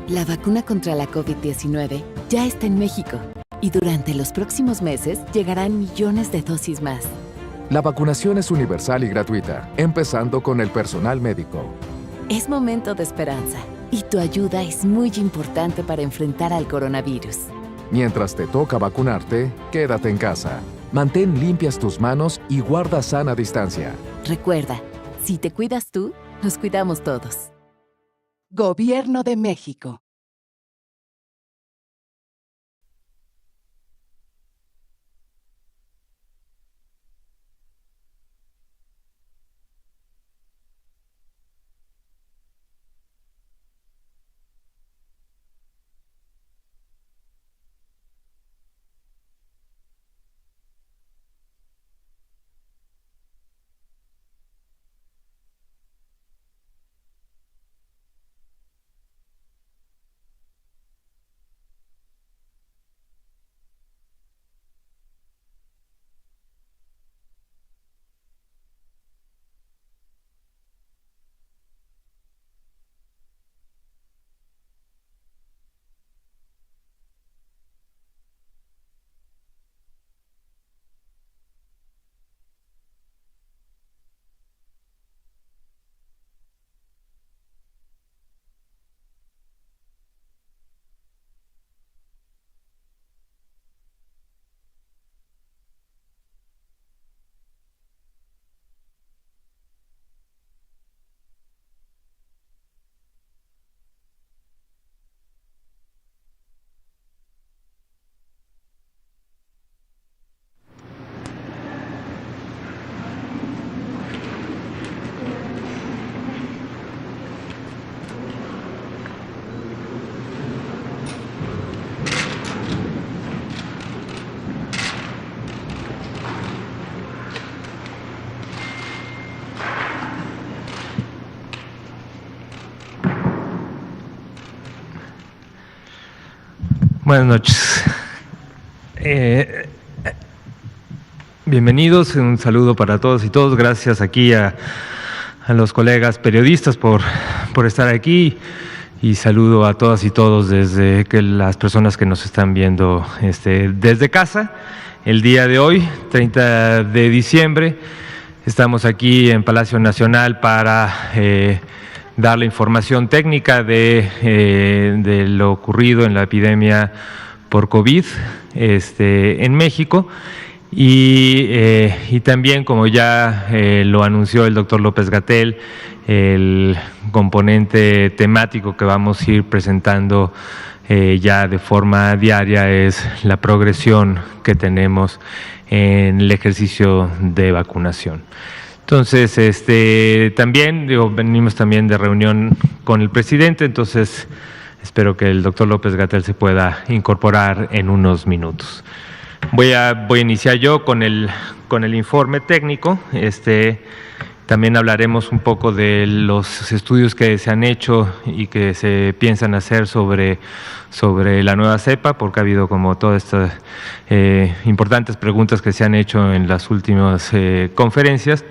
La vacuna contra la COVID-19 ya está en México y durante los próximos meses llegarán millones de dosis más. La vacunación es universal y gratuita, empezando con el personal médico. Es momento de esperanza y tu ayuda es muy importante para enfrentar al coronavirus. Mientras te toca vacunarte, quédate en casa. Mantén limpias tus manos y guarda sana distancia. Recuerda, si te cuidas tú, nos cuidamos todos. Gobierno de México. Buenas noches. Bienvenidos, un saludo para todos y todos. Gracias aquí a los colegas periodistas por estar aquí y saludo a todas y todos desde las personas que nos están viendo desde casa. El día de hoy, 30 de diciembre, estamos aquí en Palacio Nacional para dar la información técnica de lo ocurrido en la epidemia por COVID en México y también, como ya lo anunció el doctor López-Gatell, el componente temático que vamos a ir presentando ya de forma diaria es la progresión que tenemos en el ejercicio de vacunación. Entonces, también venimos también de reunión con el presidente, entonces espero que el doctor López-Gatell se pueda incorporar en unos minutos. Voy a iniciar yo con el informe técnico. También hablaremos un poco de los estudios que se han hecho y que se piensan hacer sobre la nueva cepa, porque ha habido como todas estas importantes preguntas que se han hecho en las últimas conferencias.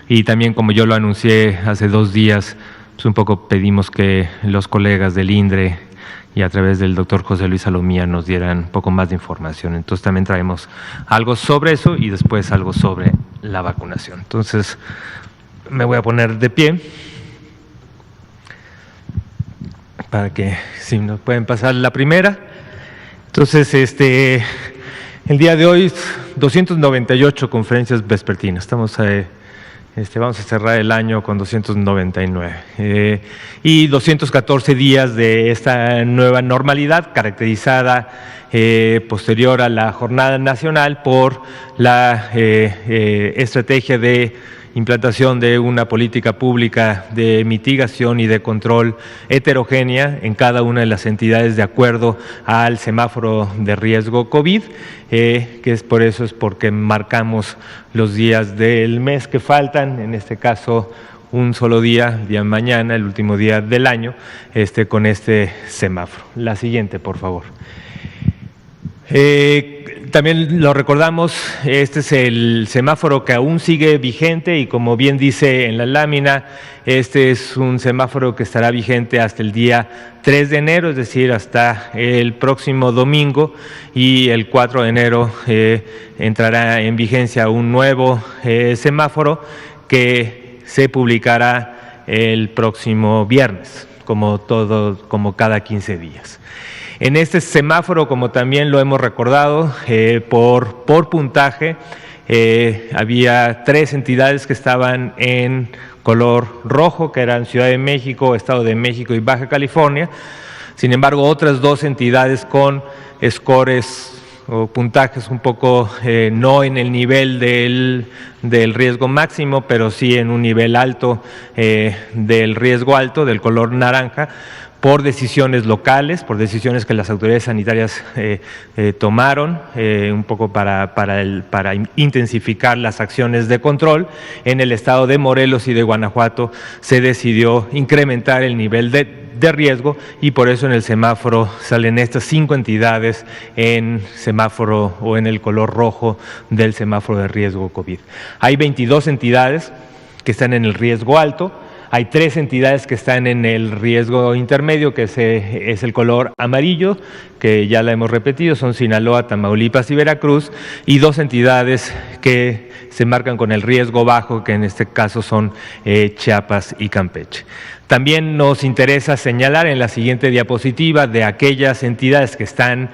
Y también, como yo lo anuncié hace 2 días, pues un poco pedimos que los colegas del INDRE y a través del doctor José Luis Salomía nos dieran un poco más de información. Entonces también traemos algo sobre eso y después algo sobre la vacunación. Entonces me voy a poner de pie para que si nos pueden pasar la primera. Entonces, el día de hoy 298 conferencias vespertinas. Vamos a cerrar el año con 299 y 214 días de esta nueva normalidad caracterizada posterior a la jornada nacional por la estrategia de implantación de una política pública de mitigación y de control heterogénea en cada una de las entidades de acuerdo al semáforo de riesgo COVID, que es porque marcamos los días del mes que faltan, en este caso un solo día, el día de mañana, el último día del año, con este semáforo. La siguiente, por favor. También lo recordamos, este es el semáforo que aún sigue vigente y como bien dice en la lámina, este es un semáforo que estará vigente hasta el día 3 de enero, es decir, hasta el próximo domingo, y el 4 de enero entrará en vigencia un nuevo semáforo que se publicará el próximo viernes, como cada 15 días. En este semáforo, como también lo hemos recordado, por puntaje, había 3 entidades que estaban en color rojo, que eran Ciudad de México, Estado de México y Baja California. Sin embargo, otras 2 entidades con scores o puntajes un poco no en el nivel del riesgo máximo, pero sí en un nivel alto del riesgo alto, del color naranja, por decisiones locales, por decisiones que las autoridades sanitarias tomaron, un poco para intensificar las acciones de control. En el estado de Morelos y de Guanajuato se decidió incrementar el nivel de riesgo y por eso en el semáforo salen estas 5 entidades en semáforo o en el color rojo del semáforo de riesgo COVID. Hay 22 entidades que están en el riesgo alto. Hay 3 entidades que están en el riesgo intermedio, que es el color amarillo, que ya la hemos repetido, son Sinaloa, Tamaulipas y Veracruz, y 2 entidades que se marcan con el riesgo bajo, que en este caso son Chiapas y Campeche. También nos interesa señalar en la siguiente diapositiva de aquellas entidades que están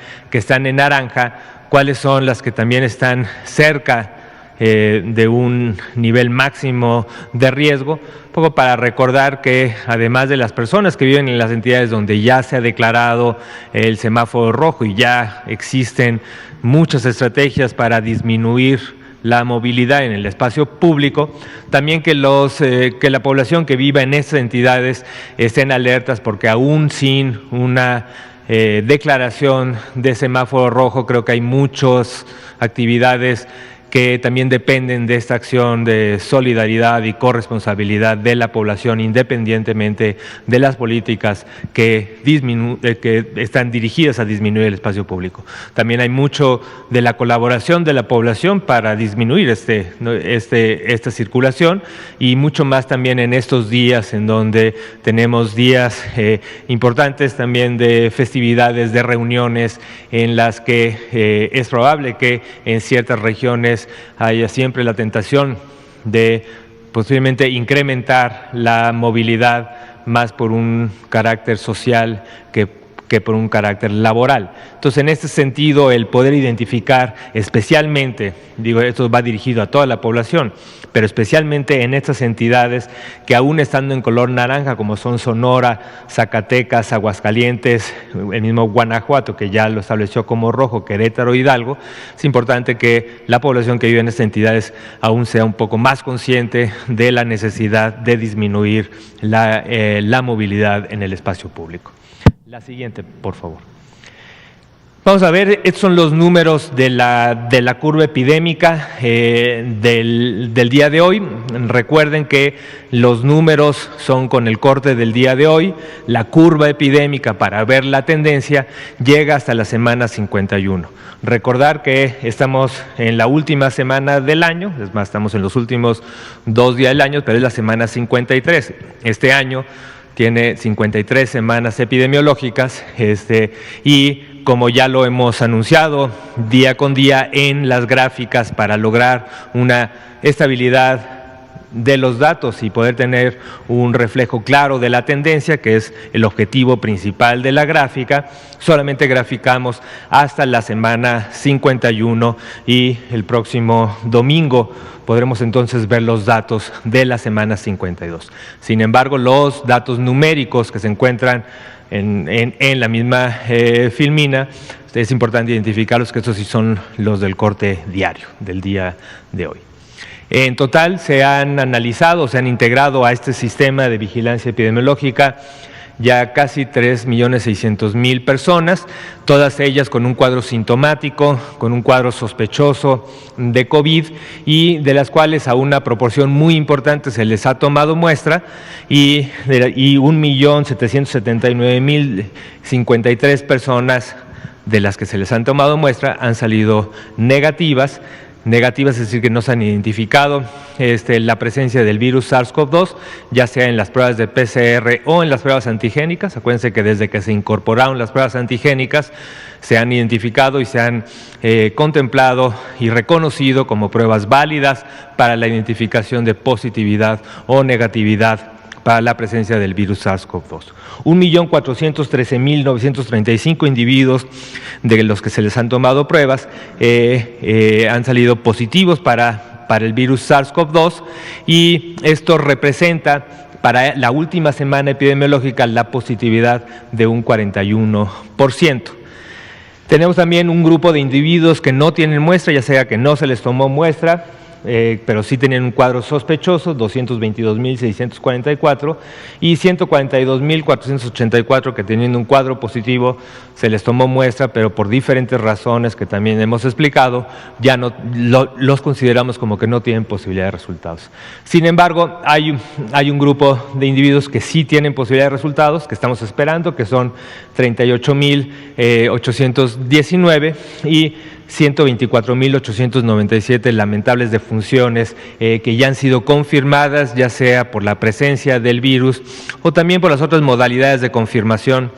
en naranja, cuáles son las que también están cerca de un nivel máximo de riesgo, un poco para recordar que además de las personas que viven en las entidades donde ya se ha declarado el semáforo rojo y ya existen muchas estrategias para disminuir la movilidad en el espacio público, también que la población que viva en estas entidades estén alertas, porque aún sin una declaración de semáforo rojo, creo que hay muchas actividades que también dependen de esta acción de solidaridad y corresponsabilidad de la población, independientemente de las políticas que están dirigidas a disminuir el espacio público. También hay mucho de la colaboración de la población para disminuir esta circulación, y mucho más también en estos días en donde tenemos días importantes también de festividades, de reuniones, en las que es probable que en ciertas regiones haya siempre la tentación de posiblemente incrementar la movilidad más por un carácter social que por un carácter laboral. Entonces, en este sentido, el poder identificar especialmente, esto va dirigido a toda la población, pero especialmente en estas entidades que aún estando en color naranja, como son Sonora, Zacatecas, Aguascalientes, el mismo Guanajuato, que ya lo estableció como rojo, Querétaro, Hidalgo, es importante que la población que vive en estas entidades aún sea un poco más consciente de la necesidad de disminuir la movilidad en el espacio público. La siguiente, por favor. Vamos a ver, estos son los números de la curva epidémica del día de hoy. Recuerden que los números son con el corte del día de hoy. La curva epidémica, para ver la tendencia, llega hasta la semana 51. Recordar que estamos en la última semana del año, es más, estamos en los últimos 2 días del año, pero es la semana 53. Este año tiene 53 semanas epidemiológicas y como ya lo hemos anunciado día con día en las gráficas para lograr una estabilidad de los datos y poder tener un reflejo claro de la tendencia, que es el objetivo principal de la gráfica, solamente graficamos hasta la semana 51 y el próximo domingo podremos entonces ver los datos de la semana 52. Sin embargo, los datos numéricos que se encuentran en la misma filmina, es importante identificarlos, que estos sí son los del corte diario del día de hoy. En total se han analizado, se han integrado a este sistema de vigilancia epidemiológica ya casi 3.600.000 personas, todas ellas con un cuadro sintomático, con un cuadro sospechoso de COVID, y de las cuales a una proporción muy importante se les ha tomado muestra, y 1.779.053 personas de las que se les han tomado muestra han salido negativas. Negativas, es decir, que no se han identificado la presencia del virus SARS-CoV-2, ya sea en las pruebas de PCR o en las pruebas antigénicas. Acuérdense que desde que se incorporaron las pruebas antigénicas se han identificado y se han contemplado y reconocido como pruebas válidas para la identificación de positividad o negatividad para la presencia del virus SARS-CoV-2. 1.413.935 individuos de los que se les han tomado pruebas han salido positivos para el virus SARS-CoV-2 y esto representa para la última semana epidemiológica la positividad de un 41%. Tenemos también un grupo de individuos que no tienen muestra, ya sea que no se les tomó muestra, pero sí tenían un cuadro sospechoso, 222.644, y 142.484 que teniendo un cuadro positivo se les tomó muestra, pero por diferentes razones que también hemos explicado, ya no los consideramos como que no tienen posibilidad de resultados. Sin embargo, hay un grupo de individuos que sí tienen posibilidad de resultados, que estamos esperando, que son 38.819 y 124.897 lamentables defunciones que ya han sido confirmadas, ya sea por la presencia del virus o también por las otras modalidades de confirmación,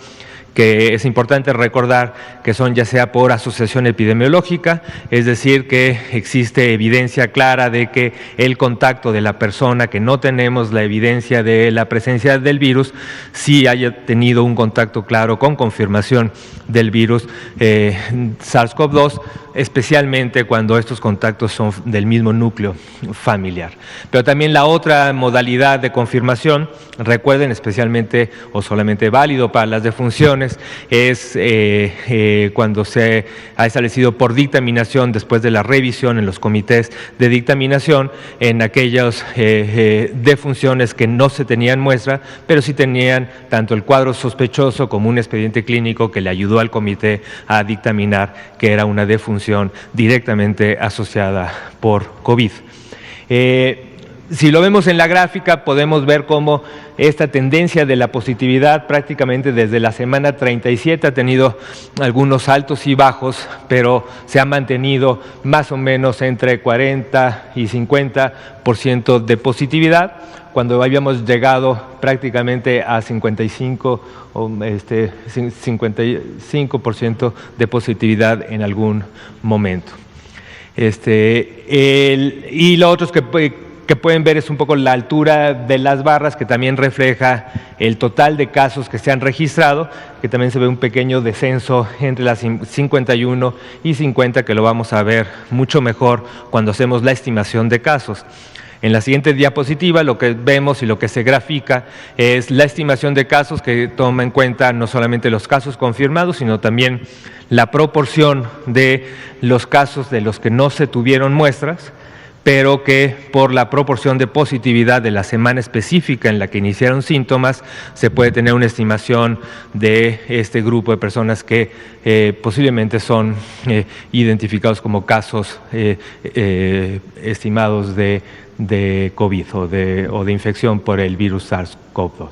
que es importante recordar que son ya sea por asociación epidemiológica, es decir, que existe evidencia clara de que el contacto de la persona, que no tenemos la evidencia de la presencia del virus, sí haya tenido un contacto claro con confirmación del virus SARS-CoV-2, especialmente cuando estos contactos son del mismo núcleo familiar. Pero también la otra modalidad de confirmación, recuerden, especialmente o solamente válido para las defunciones, es cuando se ha establecido por dictaminación después de la revisión en los comités de dictaminación en aquellas defunciones que no se tenían muestra, pero sí tenían tanto el cuadro sospechoso como un expediente clínico que le ayudó al comité a dictaminar que era una defunción directamente asociada por COVID. Si lo vemos en la gráfica, podemos ver cómo esta tendencia de la positividad prácticamente desde la semana 37 ha tenido algunos altos y bajos, pero se ha mantenido más o menos entre 40 y 50% de positividad, cuando habíamos llegado prácticamente a 55% de positividad en algún momento. Y lo otro es que pueden ver es un poco la altura de las barras, que también refleja el total de casos que se han registrado, que también se ve un pequeño descenso entre las 51 y 50, que lo vamos a ver mucho mejor cuando hacemos la estimación de casos. En la siguiente diapositiva lo que vemos y lo que se grafica es la estimación de casos, que toma en cuenta no solamente los casos confirmados, sino también la proporción de los casos de los que no se tuvieron muestras, pero que por la proporción de positividad de la semana específica en la que iniciaron síntomas, se puede tener una estimación de este grupo de personas que posiblemente son identificados como casos estimados de COVID o de infección por el virus SARS-CoV-2.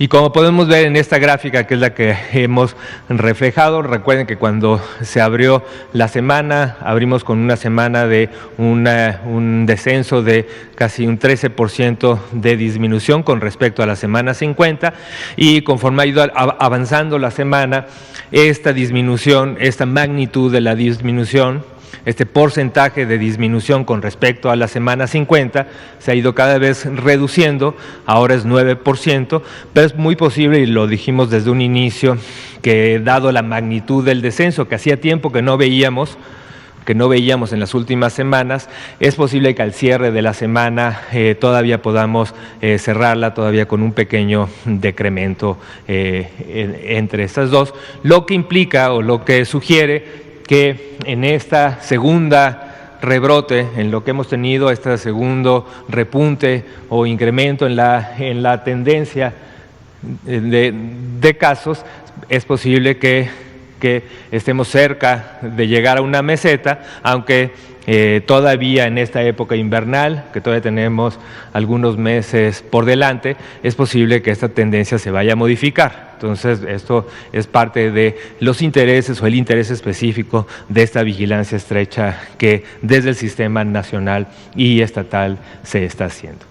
Y como podemos ver en esta gráfica, que es la que hemos reflejado, recuerden que cuando se abrió la semana, abrimos con una semana de un descenso de casi un 13% de disminución con respecto a la semana 50, y conforme ha ido avanzando la semana, esta disminución, esta magnitud de la disminución, este porcentaje de disminución con respecto a la semana 50 se ha ido cada vez reduciendo, ahora es 9%, pero es muy posible, y lo dijimos desde un inicio, que dado la magnitud del descenso que hacía tiempo que no veíamos en las últimas semanas, es posible que al cierre de la semana todavía podamos cerrarla todavía con un pequeño decremento entre estas dos, lo que implica o lo que sugiere que en esta segunda rebrote, en lo que hemos tenido, este segundo repunte o incremento en la tendencia de casos, es posible que estemos cerca de llegar a una meseta, aunque todavía en esta época invernal, que todavía tenemos algunos meses por delante, es posible que esta tendencia se vaya a modificar. Entonces, esto es parte de los intereses o el interés específico de esta vigilancia estrecha que desde el sistema nacional y estatal se está haciendo.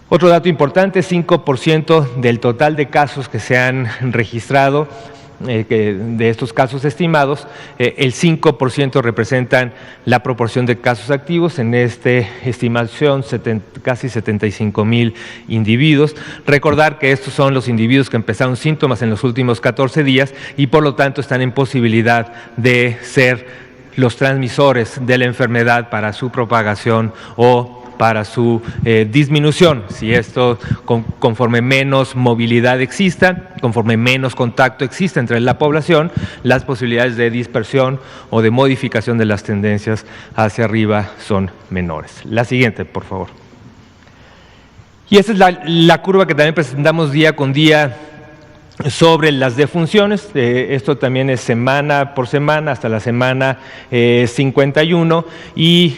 Otro dato importante, 5% del total de casos que se han registrado, de estos casos estimados, el 5% representan la proporción de casos activos. En esta estimación, casi 75,000 individuos. Recordar que estos son los individuos que empezaron síntomas en los últimos 14 días y por lo tanto están en posibilidad de ser los transmisores de la enfermedad para su propagación o para su disminución. Si esto, conforme menos movilidad exista, conforme menos contacto exista entre la población, las posibilidades de dispersión o de modificación de las tendencias hacia arriba son menores. La siguiente, por favor. Y esa es la curva que también presentamos día con día sobre las defunciones. Esto también es semana por semana hasta la semana 51 y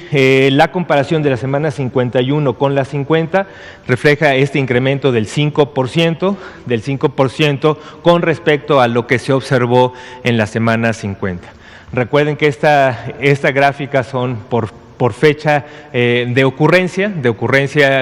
la comparación de la semana 51 con la 50 refleja este incremento del 5% con respecto a lo que se observó en la semana 50. Recuerden que esta gráfica son por fecha de ocurrencia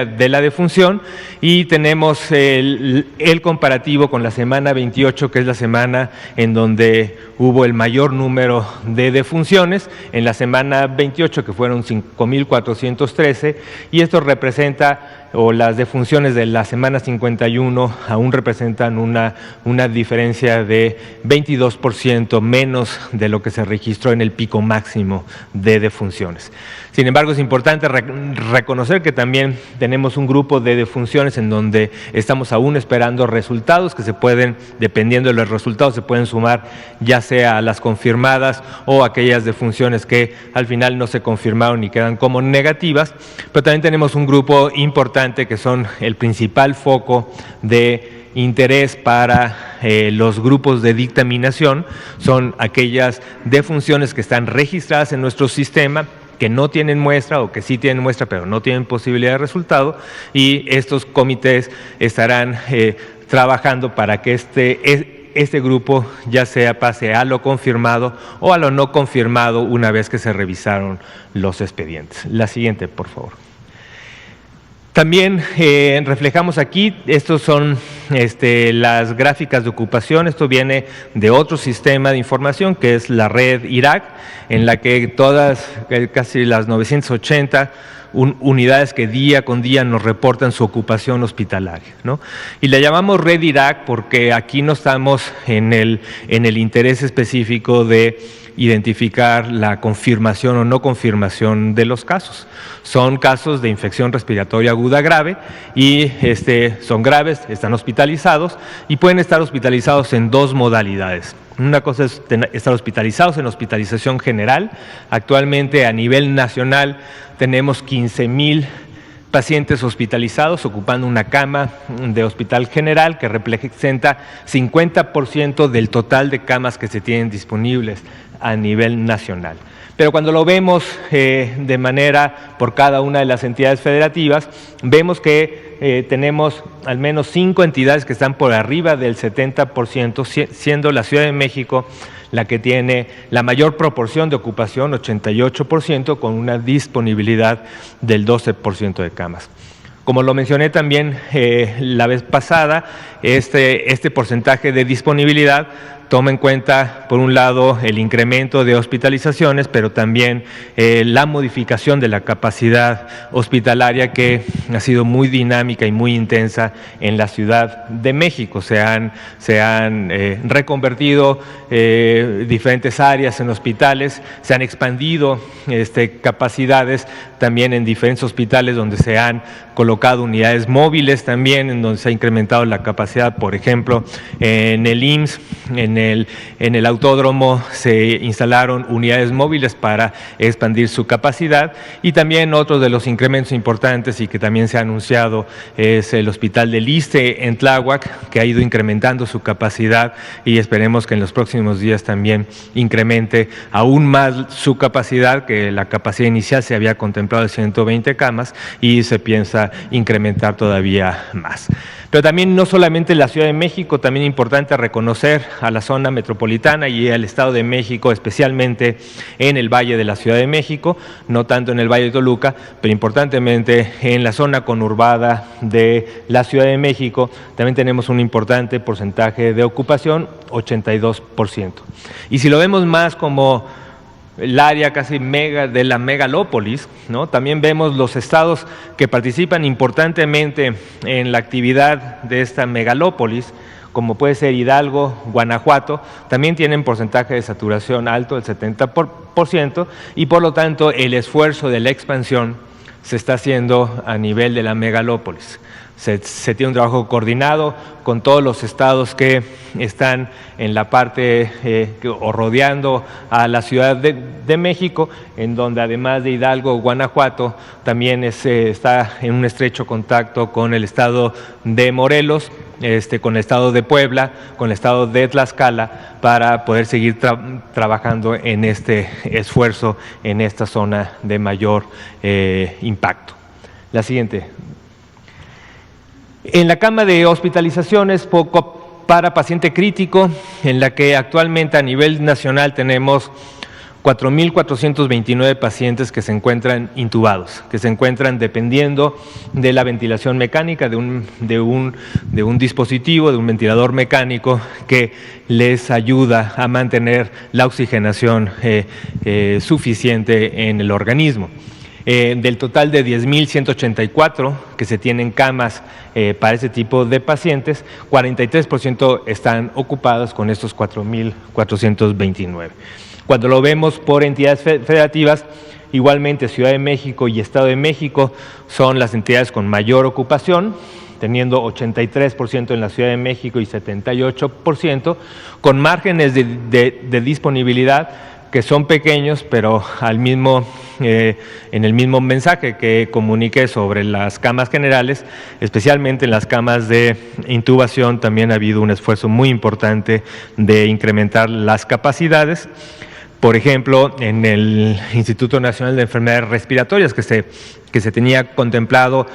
de la defunción, y tenemos el comparativo con la semana 28, que es la semana en donde hubo el mayor número de defunciones, en la semana 28 que fueron 5,413, y esto representa, o las defunciones de la semana 51 aún representan una diferencia de 22% menos de lo que se registró en el pico máximo de defunciones. Sin embargo, es importante reconocer que también tenemos un grupo de defunciones en donde estamos aún esperando resultados que se pueden, dependiendo de los resultados, se pueden sumar ya sea a las confirmadas o aquellas defunciones que al final no se confirmaron y quedan como negativas, pero también tenemos un grupo importante que son el principal foco de interés para los grupos de dictaminación, son aquellas defunciones que están registradas en nuestro sistema, que no tienen muestra o que sí tienen muestra pero no tienen posibilidad de resultado, y estos comités estarán trabajando para que este grupo ya sea pase a lo confirmado o a lo no confirmado una vez que se revisaron los expedientes. La siguiente, por favor. También reflejamos aquí, estos son las gráficas de ocupación. Esto viene de otro sistema de información que es la red IRAC, en la que todas, casi las 980 unidades que día con día nos reportan su ocupación hospitalaria, ¿no? Y la llamamos red IRAC porque aquí no estamos en el interés específico de identificar la confirmación o no confirmación de los casos. Son casos de infección respiratoria aguda grave y son graves, están hospitalizados y pueden estar hospitalizados en dos modalidades. Una cosa es estar hospitalizados en hospitalización general. Actualmente a nivel nacional tenemos 15,000 pacientes hospitalizados ocupando una cama de hospital general que representa 50% del total de camas que se tienen disponibles a nivel nacional. Pero cuando lo vemos de manera por cada una de las entidades federativas, vemos que tenemos al menos 5 entidades que están por arriba del 70%, siendo la Ciudad de México la que tiene la mayor proporción de ocupación, 88%, con una disponibilidad del 12% de camas. Como lo mencioné también la vez pasada, este porcentaje de disponibilidad toma en cuenta, por un lado, el incremento de hospitalizaciones, pero también la modificación de la capacidad hospitalaria, que ha sido muy dinámica y muy intensa en la Ciudad de México. Se han reconvertido diferentes áreas en hospitales, se han expandido capacidades también en diferentes hospitales donde se han colocado unidades móviles también, en donde se ha incrementado la capacidad, por ejemplo, en el IMSS, en el autódromo se instalaron unidades móviles para expandir su capacidad, y también otro de los incrementos importantes y que también se ha anunciado es el Hospital del ISSSTE en Tláhuac, que ha ido incrementando su capacidad y esperemos que en los próximos días también incremente aún más su capacidad, que la capacidad inicial se había contemplado de 120 camas y se piensa incrementar todavía más. Pero también no solamente la Ciudad de México, también es importante reconocer a la zona metropolitana y al Estado de México, especialmente en el Valle de la Ciudad de México, no tanto en el Valle de Toluca, pero importantemente en la zona conurbada de la Ciudad de México, también tenemos un importante porcentaje de ocupación, 82%. Y si lo vemos más como el área casi de la megalópolis, ¿no? También vemos los estados que participan importantemente en la actividad de esta megalópolis, como puede ser Hidalgo, Guanajuato, también tienen porcentaje de saturación alto, el 70%, y por lo tanto el esfuerzo de la expansión se está haciendo a nivel de la megalópolis. Se tiene un trabajo coordinado con todos los estados que están en la parte o rodeando a la Ciudad de México, en donde además de Hidalgo, Guanajuato, también está en un estrecho contacto con el estado de Morelos, con el estado de Puebla, con el estado de Tlaxcala, para poder seguir trabajando en este esfuerzo en esta zona de mayor impacto. La siguiente. En la cama de hospitalizaciones para paciente crítico, en la que actualmente a nivel nacional tenemos 4.429 pacientes que se encuentran intubados, que se encuentran dependiendo de la ventilación mecánica, de un dispositivo, de un ventilador mecánico que les ayuda a mantener la oxigenación suficiente en el organismo. Del total de 10.184 que se tienen camas para ese tipo de pacientes, 43% están ocupados con estos 4.429. Cuando lo vemos por entidades federativas, igualmente Ciudad de México y Estado de México son las entidades con mayor ocupación, teniendo 83% en la Ciudad de México y 78%, con márgenes de disponibilidad que son pequeños, pero en el mismo mensaje que comuniqué sobre las camas generales, especialmente en las camas de intubación, también ha habido un esfuerzo muy importante de incrementar las capacidades. Por ejemplo, en el Instituto Nacional de Enfermedades Respiratorias, que se tenía contemplado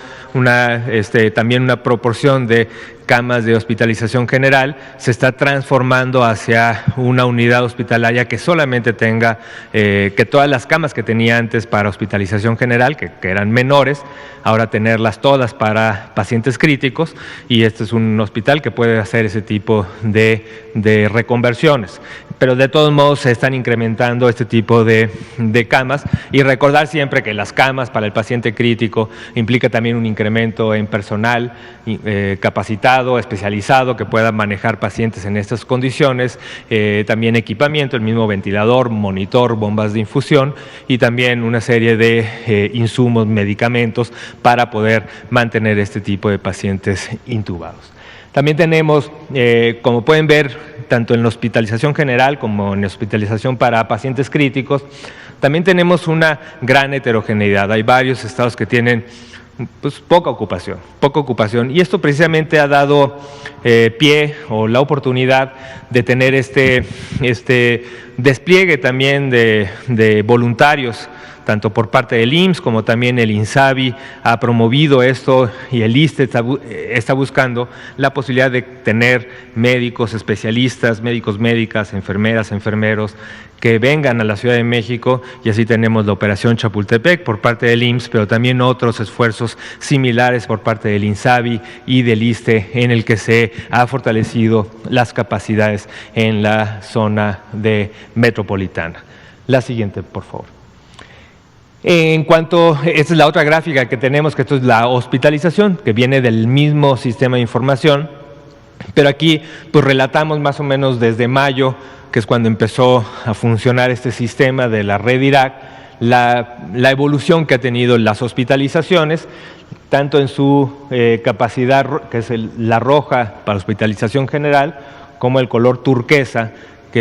también una proporción de camas de hospitalización general, se está transformando hacia una unidad hospitalaria que solamente tenga, que todas las camas que tenía antes para hospitalización general, que eran menores, ahora tenerlas todas para pacientes críticos, y este es un hospital que puede hacer ese tipo de reconversiones. Pero de todos modos se están incrementando este tipo de camas, y recordar siempre que las camas para el paciente crítico implica también un incremento en personal capacitado, especializado, que pueda manejar pacientes en estas condiciones, también equipamiento, el mismo ventilador, monitor, bombas de infusión y también una serie de insumos, medicamentos para poder mantener este tipo de pacientes intubados. También tenemos, como pueden ver, tanto en la hospitalización general como en la hospitalización para pacientes críticos, también tenemos una gran heterogeneidad. Hay varios estados que tienen poca ocupación, y esto precisamente ha dado pie o la oportunidad de tener este despliegue también de voluntarios, tanto por parte del IMSS como también el INSABI ha promovido esto, y el ISSSTE está buscando la posibilidad de tener médicos especialistas, médicos, médicas, enfermeras, enfermeros que vengan a la Ciudad de México, y así tenemos la operación Chapultepec por parte del IMSS, pero también otros esfuerzos similares por parte del INSABI y del ISSSTE, en el que se ha fortalecido las capacidades en la zona metropolitana. La siguiente, por favor. Esta es la otra gráfica que tenemos, que esto es la hospitalización, que viene del mismo sistema de información, pero aquí pues relatamos más o menos desde mayo, que es cuando empezó a funcionar este sistema de la red IRAC, la evolución que ha tenido las hospitalizaciones, tanto en su capacidad, que es la roja para hospitalización general, como el color turquesa, que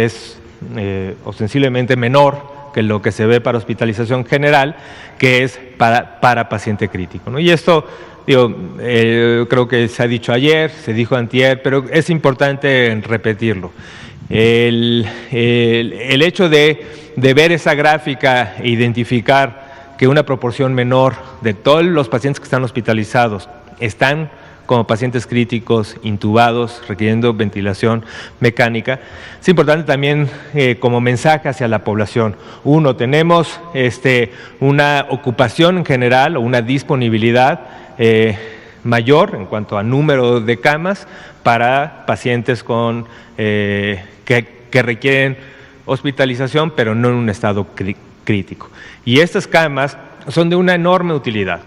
es ostensiblemente menor que lo que se ve para hospitalización general, que es para paciente crítico, ¿no? Y esto, creo que se ha dicho ayer, se dijo antier, pero es importante repetirlo. El hecho de ver esa gráfica e identificar que una proporción menor de todos los pacientes que están hospitalizados están como pacientes críticos, intubados, requiriendo ventilación mecánica, es importante también como mensaje hacia la población. Uno, tenemos una ocupación en general o una disponibilidad mayor en cuanto a número de camas para pacientes que requieren hospitalización, pero no en un estado crítico. Y estas camas son de una enorme utilidad,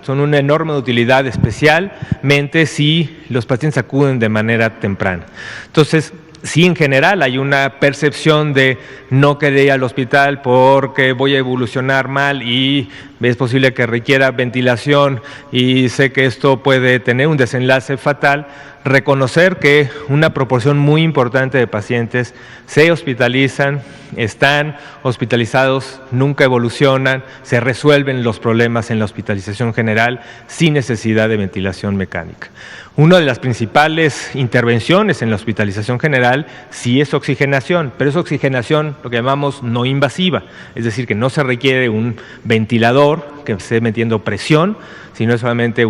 especialmente si los pacientes acuden de manera temprana. Entonces, sí, en general hay una percepción de no querer ir al hospital porque voy a evolucionar mal y es posible que requiera ventilación y sé que esto puede tener un desenlace fatal. Reconocer que una proporción muy importante de pacientes se hospitalizan, están hospitalizados, nunca evolucionan, se resuelven los problemas en la hospitalización general sin necesidad de ventilación mecánica. Una de las principales intervenciones en la hospitalización general sí es oxigenación, pero es oxigenación lo que llamamos no invasiva, es decir, que no se requiere un ventilador que esté metiendo presión, sino es solamente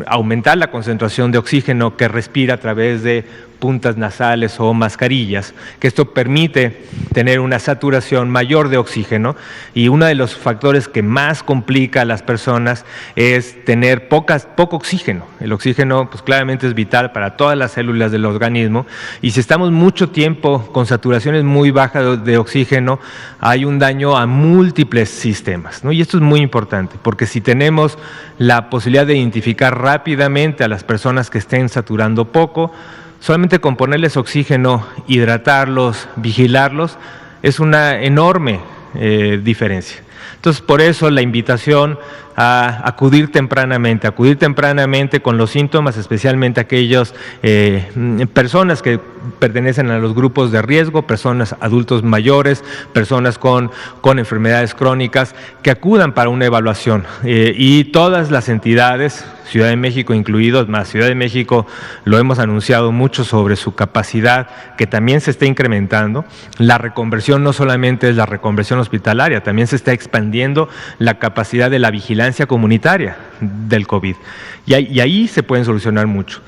aumentar la concentración de oxígeno que respira a través de puntas nasales o mascarillas, que esto permite tener una saturación mayor de oxígeno, y uno de los factores que más complica a las personas es tener poco oxígeno. El oxígeno pues claramente es vital para todas las células del organismo, y si estamos mucho tiempo con saturaciones muy bajas de oxígeno, hay un daño a múltiples sistemas, ¿no? Y esto es muy importante, porque si tenemos la posibilidad de identificar rápidamente a las personas que estén saturando poco, solamente con ponerles oxígeno, hidratarlos, vigilarlos, es una enorme diferencia. Entonces, por eso la invitación a acudir tempranamente con los síntomas, especialmente aquellas personas que pertenecen a los grupos de riesgo, personas adultos mayores, personas con enfermedades crónicas, que acudan para una evaluación. Y todas las entidades, Ciudad de México incluidos, más Ciudad de México lo hemos anunciado mucho sobre su capacidad, que también se está incrementando. La reconversión no solamente es la reconversión hospitalaria, también se está expandiendo la capacidad de la vigilancia comunitaria del COVID. Y ahí se pueden solucionar mucho.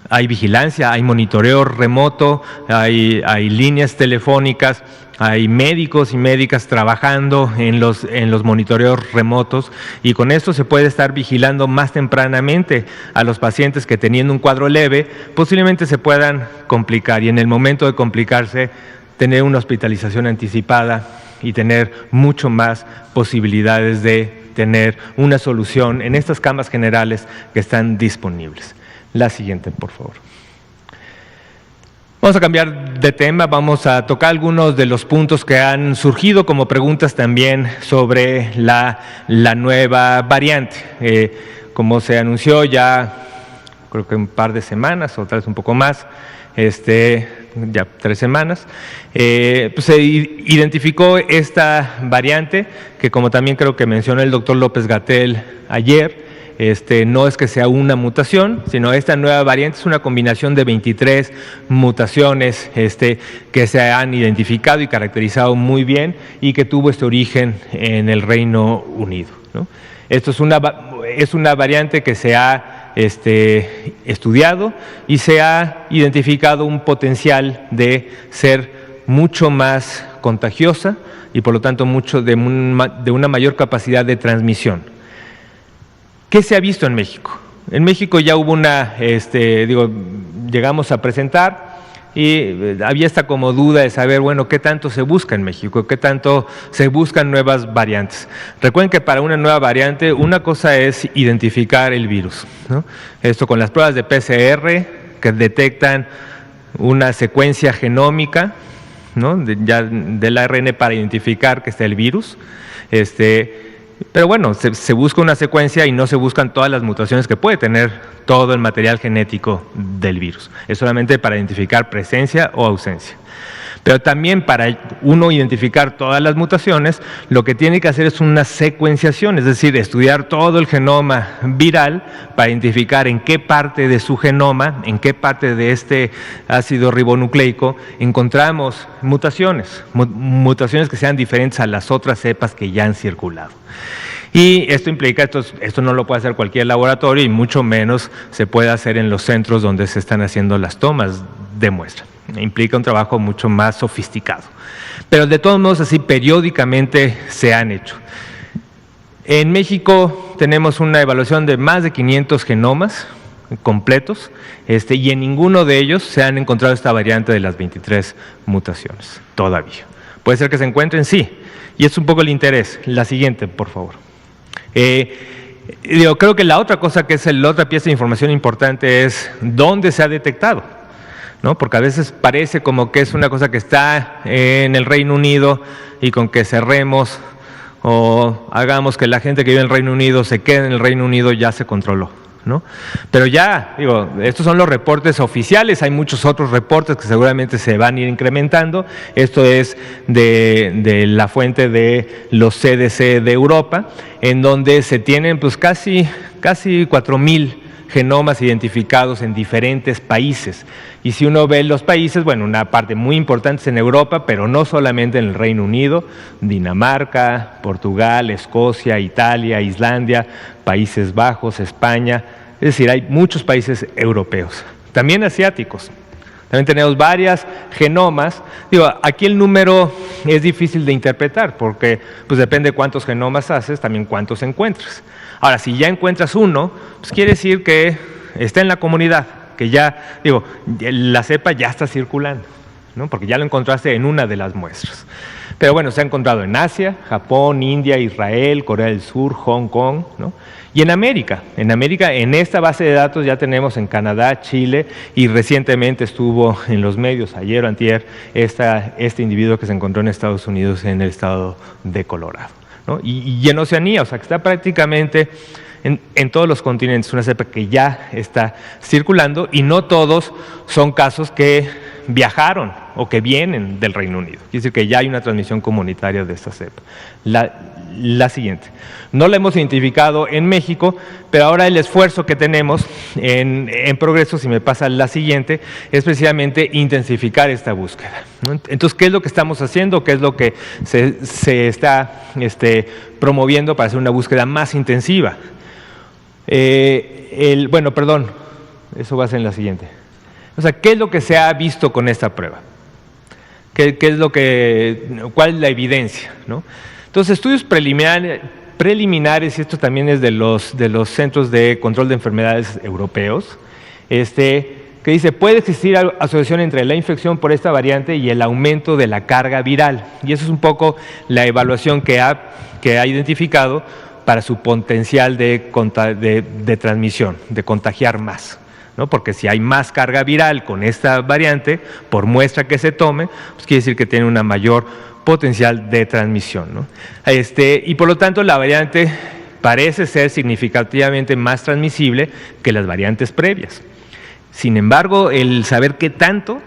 Hay vigilancia, hay monitoreo remoto, hay líneas telefónicas, hay médicos y médicas trabajando en los monitoreos remotos, y con esto se puede estar vigilando más tempranamente a los pacientes que, teniendo un cuadro leve, posiblemente se puedan complicar, y en el momento de complicarse tener una hospitalización anticipada y tener mucho más posibilidades de tener una solución en estas camas generales que están disponibles. La siguiente, por favor. Vamos a cambiar de tema, vamos a tocar algunos de los puntos que han surgido como preguntas también sobre la nueva variante. Como se anunció ya, creo que un par de semanas o tal vez un poco más, ya 3 semanas, pues se identificó esta variante que, como también creo que mencionó el doctor López-Gatell ayer, no es que sea una mutación, sino esta nueva variante es una combinación de 23 mutaciones que se han identificado y caracterizado muy bien, y que tuvo este origen en el Reino Unido, ¿no? Esto es una variante que se ha estudiado y se ha identificado un potencial de ser mucho más contagiosa y por lo tanto de una mayor capacidad de transmisión. ¿Qué se ha visto en México? En México ya hubo llegamos a presentar, y había esta como duda de saber, bueno, ¿qué tanto se busca en México? ¿Qué tanto se buscan nuevas variantes? Recuerden que para una nueva variante, una cosa es identificar el virus, ¿no? Esto con las pruebas de PCR que detectan una secuencia genómica, ¿no? ya del ARN para identificar que está el virus. Pero bueno, se busca una secuencia y no se buscan todas las mutaciones que puede tener todo el material genético del virus. Es solamente para identificar presencia o ausencia. Pero también para uno identificar todas las mutaciones, lo que tiene que hacer es una secuenciación, es decir, estudiar todo el genoma viral para identificar en qué parte de su genoma, en qué parte de este ácido ribonucleico encontramos mutaciones, mutaciones que sean diferentes a las otras cepas que ya han circulado. Y esto implica, esto no lo puede hacer cualquier laboratorio y mucho menos se puede hacer en los centros donde se están haciendo las tomas de muestra. Implica un trabajo mucho más sofisticado. Pero de todos modos, así periódicamente se han hecho. En México tenemos una evaluación de más de 500 genomas completos y en ninguno de ellos se han encontrado esta variante de las 23 mutaciones, todavía. ¿Puede ser que se encuentren? Sí. Y es un poco el interés. La siguiente, por favor. Creo que la otra cosa que es la otra pieza de información importante es dónde se ha detectado, ¿no? Porque a veces parece como que es una cosa que está en el Reino Unido y con que cerremos o hagamos que la gente que vive en el Reino Unido se quede en el Reino Unido ya se controló, ¿no? Pero ya, estos son los reportes oficiales, hay muchos otros reportes que seguramente se van a ir incrementando. Esto es de la fuente de los CDC de Europa, en donde se tienen pues casi 4,000 genomas identificados en diferentes países. Y si uno ve los países, bueno, una parte muy importante es en Europa, pero no solamente en el Reino Unido, Dinamarca, Portugal, Escocia, Italia, Islandia, Países Bajos, España, es decir, hay muchos países europeos, también asiáticos. También tenemos varias genomas. Aquí el número es difícil de interpretar porque pues depende cuántos genomas haces, también cuántos encuentras. Ahora, si ya encuentras uno, pues quiere decir que está en la comunidad, que ya, la cepa ya está circulando, ¿no? Porque ya lo encontraste en una de las muestras. Pero bueno, se ha encontrado en Asia, Japón, India, Israel, Corea del Sur, Hong Kong, ¿no? Y en América, en esta base de datos ya tenemos en Canadá, Chile y recientemente estuvo en los medios, ayer o antier, este individuo que se encontró en Estados Unidos en el estado de Colorado, ¿no? Y en Oceanía, o sea que está prácticamente en todos los continentes, una cepa que ya está circulando y no todos son casos que viajaron o que vienen del Reino Unido. Quiere decir que ya hay una transmisión comunitaria de esta cepa. La siguiente. No la hemos identificado en México, pero ahora el esfuerzo que tenemos en progreso, si me pasa la siguiente, es precisamente intensificar esta búsqueda, ¿no? Entonces, ¿qué es lo que estamos haciendo? ¿Qué es lo que se está promoviendo para hacer una búsqueda más intensiva? Bueno, perdón, eso va a ser en la siguiente. O sea, ¿qué es lo que se ha visto con esta prueba? ¿Cuál es la evidencia, ¿no? Entonces, estudios preliminares, y esto también es de los Centros de Control de Enfermedades europeos, que dice, puede existir asociación entre la infección por esta variante y el aumento de la carga viral. Y eso es un poco la evaluación que ha identificado para su potencial de transmisión, de contagiar más, ¿no? Porque si hay más carga viral con esta variante, por muestra que se tome, pues quiere decir que tiene una mayor potencial de transmisión, ¿no? Y por lo tanto la variante parece ser significativamente más transmisible que las variantes previas. Sin embargo, el saber qué tanto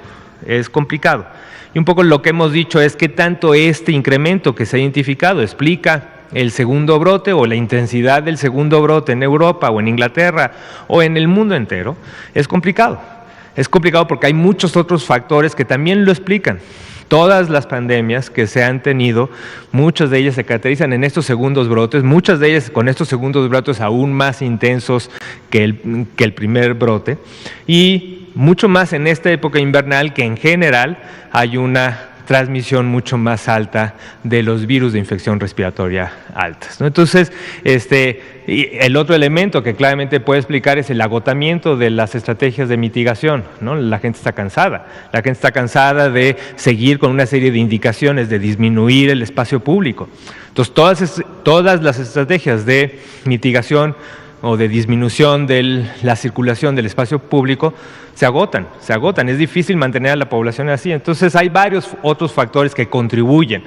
es complicado. Y un poco lo que hemos dicho es qué tanto este incremento que se ha identificado explica el segundo brote o la intensidad del segundo brote en Europa o en Inglaterra o en el mundo entero. Es complicado. Es complicado porque hay muchos otros factores que también lo explican. Todas las pandemias que se han tenido, muchas de ellas se caracterizan en estos segundos brotes, muchas de ellas con estos segundos brotes aún más intensos que el primer brote, y mucho más en esta época invernal que en general hay una transmisión mucho más alta de los virus de infección respiratoria altas, ¿no? Entonces, el otro elemento que claramente puede explicar es el agotamiento de las estrategias de mitigación, ¿no? La gente está cansada de seguir con una serie de indicaciones de disminuir el espacio público. Entonces, todas las estrategias de mitigación o de disminución de la circulación del espacio público se agotan, es difícil mantener a la población así. Entonces hay varios otros factores que contribuyen,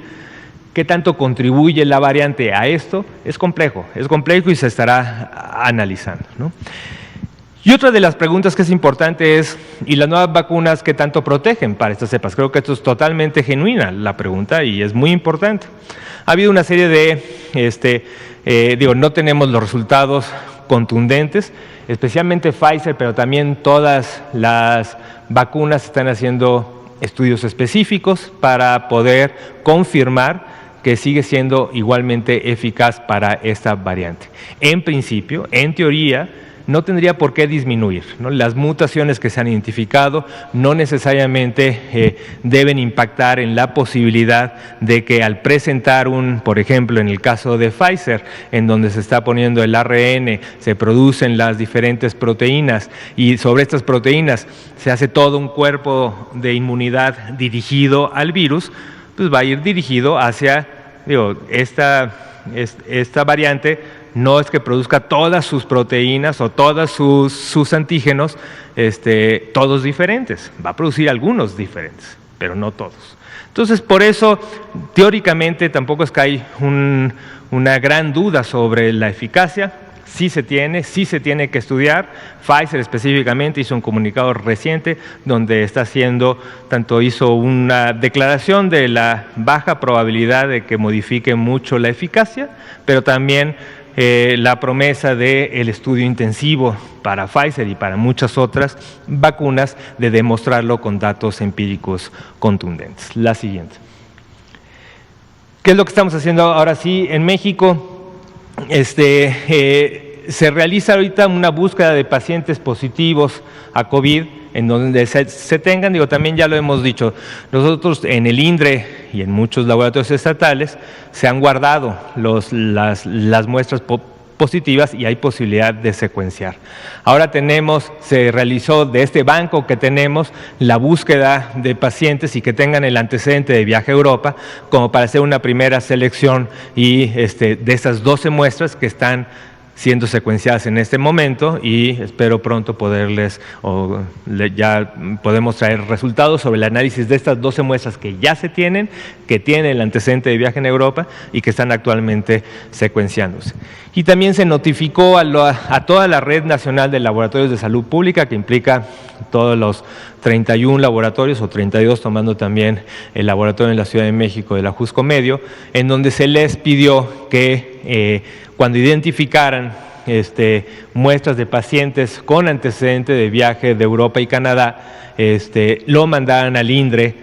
¿Qué tanto contribuye la variante a esto? Es complejo y se estará analizando, ¿no? Y otra de las preguntas que es importante es, ¿y las nuevas vacunas qué tanto protegen para estas cepas? Creo que esto es totalmente genuina la pregunta y es muy importante. Ha habido una serie de, no tenemos los resultados contundentes, especialmente Pfizer, pero también todas las vacunas están haciendo estudios específicos para poder confirmar que sigue siendo igualmente eficaz para esta variante. En principio, en teoría, no tendría por qué disminuir, ¿no? Las mutaciones que se han identificado no necesariamente deben impactar en la posibilidad de que al presentar por ejemplo, en el caso de Pfizer, en donde se está poniendo el ARN, se producen las diferentes proteínas y sobre estas proteínas se hace todo un cuerpo de inmunidad dirigido al virus, pues va a ir dirigido hacia, esta variante no es que produzca todas sus proteínas o todos sus antígenos, todos diferentes. Va a producir algunos diferentes, pero no todos. Entonces, por eso, teóricamente, tampoco es que hay una gran duda sobre la eficacia. Sí se tiene que estudiar. Pfizer específicamente hizo un comunicado reciente donde hizo una declaración de la baja probabilidad de que modifique mucho la eficacia, pero también la promesa del estudio intensivo para Pfizer y para muchas otras vacunas de demostrarlo con datos empíricos contundentes. La siguiente. ¿Qué es lo que estamos haciendo ahora sí en México? Se realiza ahorita una búsqueda de pacientes positivos a COVID en donde se tengan, también ya lo hemos dicho, nosotros en el INDRE y en muchos laboratorios estatales se han guardado las muestras positivas y hay posibilidad de secuenciar. Ahora se realizó de este banco que tenemos la búsqueda de pacientes y que tengan el antecedente de viaje a Europa como para hacer una primera selección y de estas 12 muestras que están siendo secuenciadas en este momento y espero pronto ya podemos traer resultados sobre el análisis de estas 12 muestras que ya se tienen, que tienen el antecedente de viaje en Europa y que están actualmente secuenciándose. Y también se notificó a toda la Red Nacional de Laboratorios de Salud Pública, que implica todos los 31 laboratorios o 32, tomando también el laboratorio en la Ciudad de México de la Jusco Medio, en donde se les pidió que cuando identificaran muestras de pacientes con antecedente de viaje de Europa y Canadá, lo mandaran al INDRE,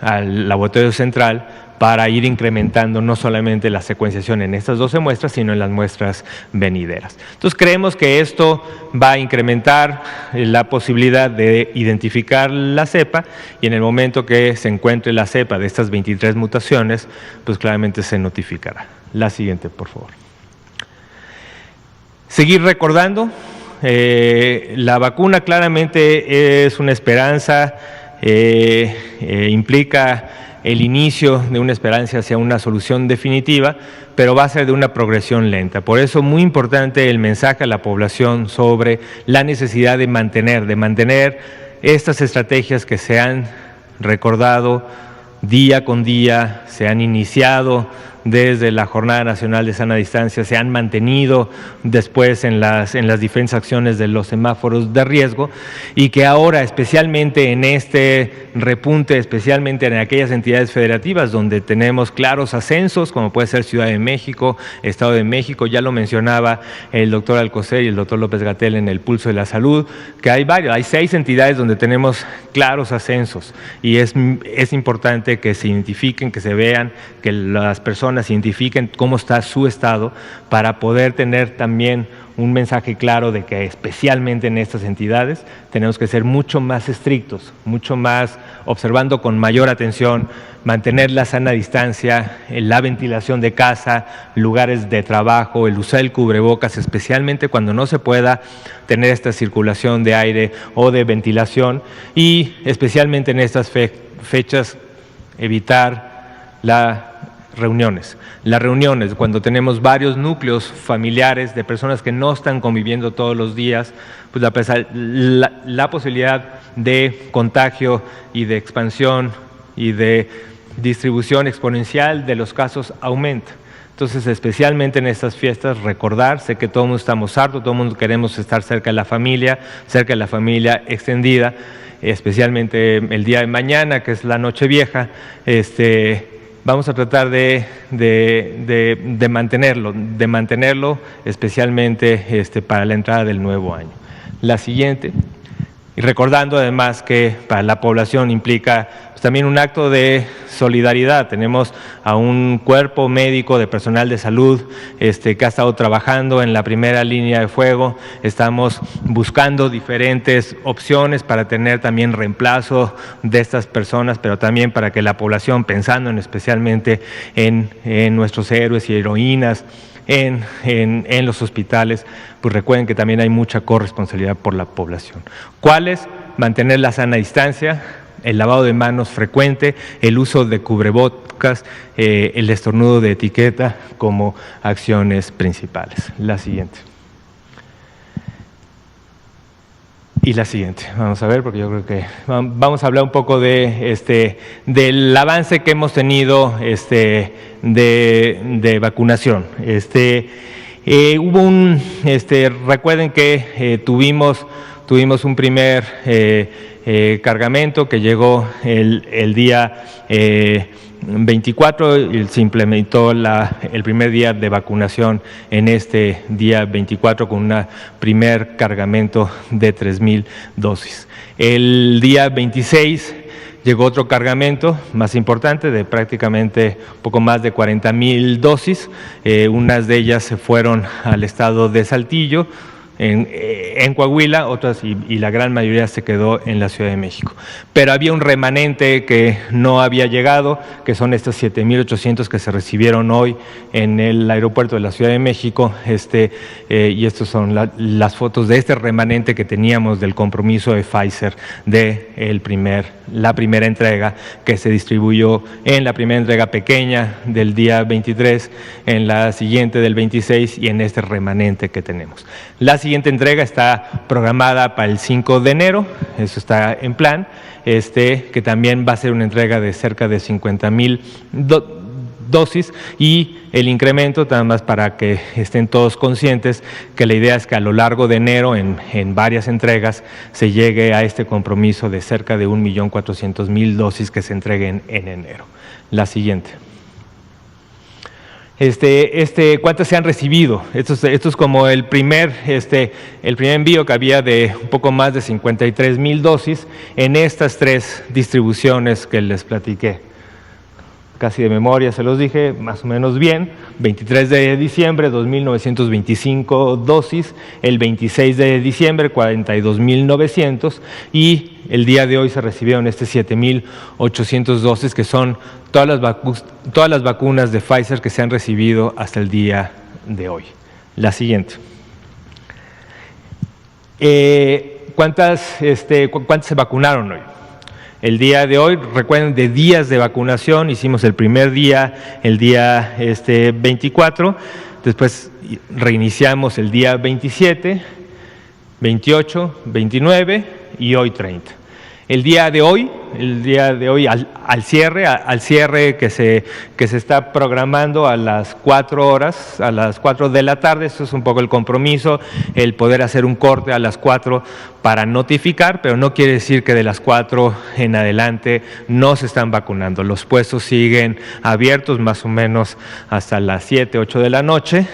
al laboratorio central, para ir incrementando no solamente la secuenciación en estas 12 muestras, sino en las muestras venideras. Entonces creemos que esto va a incrementar la posibilidad de identificar la cepa y en el momento que se encuentre la cepa de estas 23 mutaciones, pues claramente se notificará. La siguiente, por favor. Seguir recordando, la vacuna claramente es una esperanza, implica el inicio de una esperanza hacia una solución definitiva, pero va a ser de una progresión lenta. Por eso muy importante el mensaje a la población sobre la necesidad de mantener estas estrategias que se han recordado día con día, se han iniciado desde la Jornada Nacional de Sana Distancia, se han mantenido después en las diferentes acciones de los semáforos de riesgo y que ahora, especialmente en este repunte, especialmente en aquellas entidades federativas donde tenemos claros ascensos, como puede ser Ciudad de México, Estado de México, ya lo mencionaba el doctor Alcocer y el doctor López-Gatell en el Pulso de la Salud, que hay 6 entidades donde tenemos claros ascensos y es importante que se identifiquen, que se vean, que las personas identifiquen cómo está su estado para poder tener también un mensaje claro de que especialmente en estas entidades tenemos que ser mucho más estrictos, mucho más observando con mayor atención, mantener la sana distancia, la ventilación de casa, lugares de trabajo, el usar el cubrebocas, especialmente cuando no se pueda tener esta circulación de aire o de ventilación y especialmente en estas fechas evitar las reuniones, cuando tenemos varios núcleos familiares de personas que no están conviviendo todos los días, pues la posibilidad de contagio y de expansión y de distribución exponencial de los casos aumenta. Entonces, especialmente en estas fiestas, recordar, sé que todo el mundo estamos hartos, todo el mundo queremos estar cerca de la familia extendida, especialmente el día de mañana, que es la Nochevieja. Vamos a tratar de mantenerlo, especialmente para la entrada del nuevo año. La siguiente. Y recordando además que para la población implica también un acto de solidaridad. Tenemos a un cuerpo médico de personal de salud que ha estado trabajando en la primera línea de fuego. Estamos buscando diferentes opciones para tener también reemplazo de estas personas, pero también para que la población, pensando especialmente en nuestros héroes y heroínas, en los hospitales, pues recuerden que también hay mucha corresponsabilidad por la población. ¿Cuáles? Mantener la sana distancia, el lavado de manos frecuente, el uso de cubrebocas, el estornudo de etiqueta como acciones principales. La siguiente. Y la siguiente, vamos a ver, porque yo creo que vamos a hablar un poco del avance que hemos tenido de vacunación. Recuerden que tuvimos un primer cargamento que llegó el día 24 y se implementó el primer día de vacunación en este día 24 con un primer cargamento de 3,000 dosis. El día 26 llegó otro cargamento más importante de prácticamente un poco más de 40,000 dosis. Unas de ellas se fueron al estado de Saltillo, en Coahuila, otras y la gran mayoría se quedó en la Ciudad de México. Pero había un remanente que no había llegado, que son estos 7,800 que se recibieron hoy en el aeropuerto de la Ciudad de México, y estas son las fotos de este remanente que teníamos del compromiso de Pfizer de la primera entrega, que se distribuyó en la primera entrega pequeña del día 23, en la siguiente del 26 y en este remanente que tenemos. La siguiente entrega está programada para el 5 de enero, eso está en plan, que también va a ser una entrega de cerca de 50,000 dosis, y el incremento, nada más para que estén todos conscientes, que la idea es que a lo largo de enero, en varias entregas, se llegue a este compromiso de cerca de 1,400,000 dosis que se entreguen en enero. La siguiente. ¿Cuántas se han recibido? Esto es como el primer envío que había de un poco más de 53,000 dosis en estas 3 distribuciones que les platiqué. Casi de memoria se los dije, más o menos bien. 23 de diciembre, 2,925 dosis. El 26 de diciembre, 42,900. Y el día de hoy se recibieron 7,800 dosis, que son todas las vacunas de Pfizer que se han recibido hasta el día de hoy. La siguiente. ¿Cuántas se vacunaron hoy? El día de hoy, recuerden, de días de vacunación, hicimos el primer día, el día 24, después reiniciamos el día 27, 28, 29 y hoy 30. El día de hoy al cierre que se está programando a las 4 horas, a las 4 de la tarde, esto es un poco el compromiso, el poder hacer un corte a las 4 para notificar, pero no quiere decir que de las 4 en adelante no se están vacunando. Los puestos siguen abiertos más o menos hasta las 7, 8 de la noche,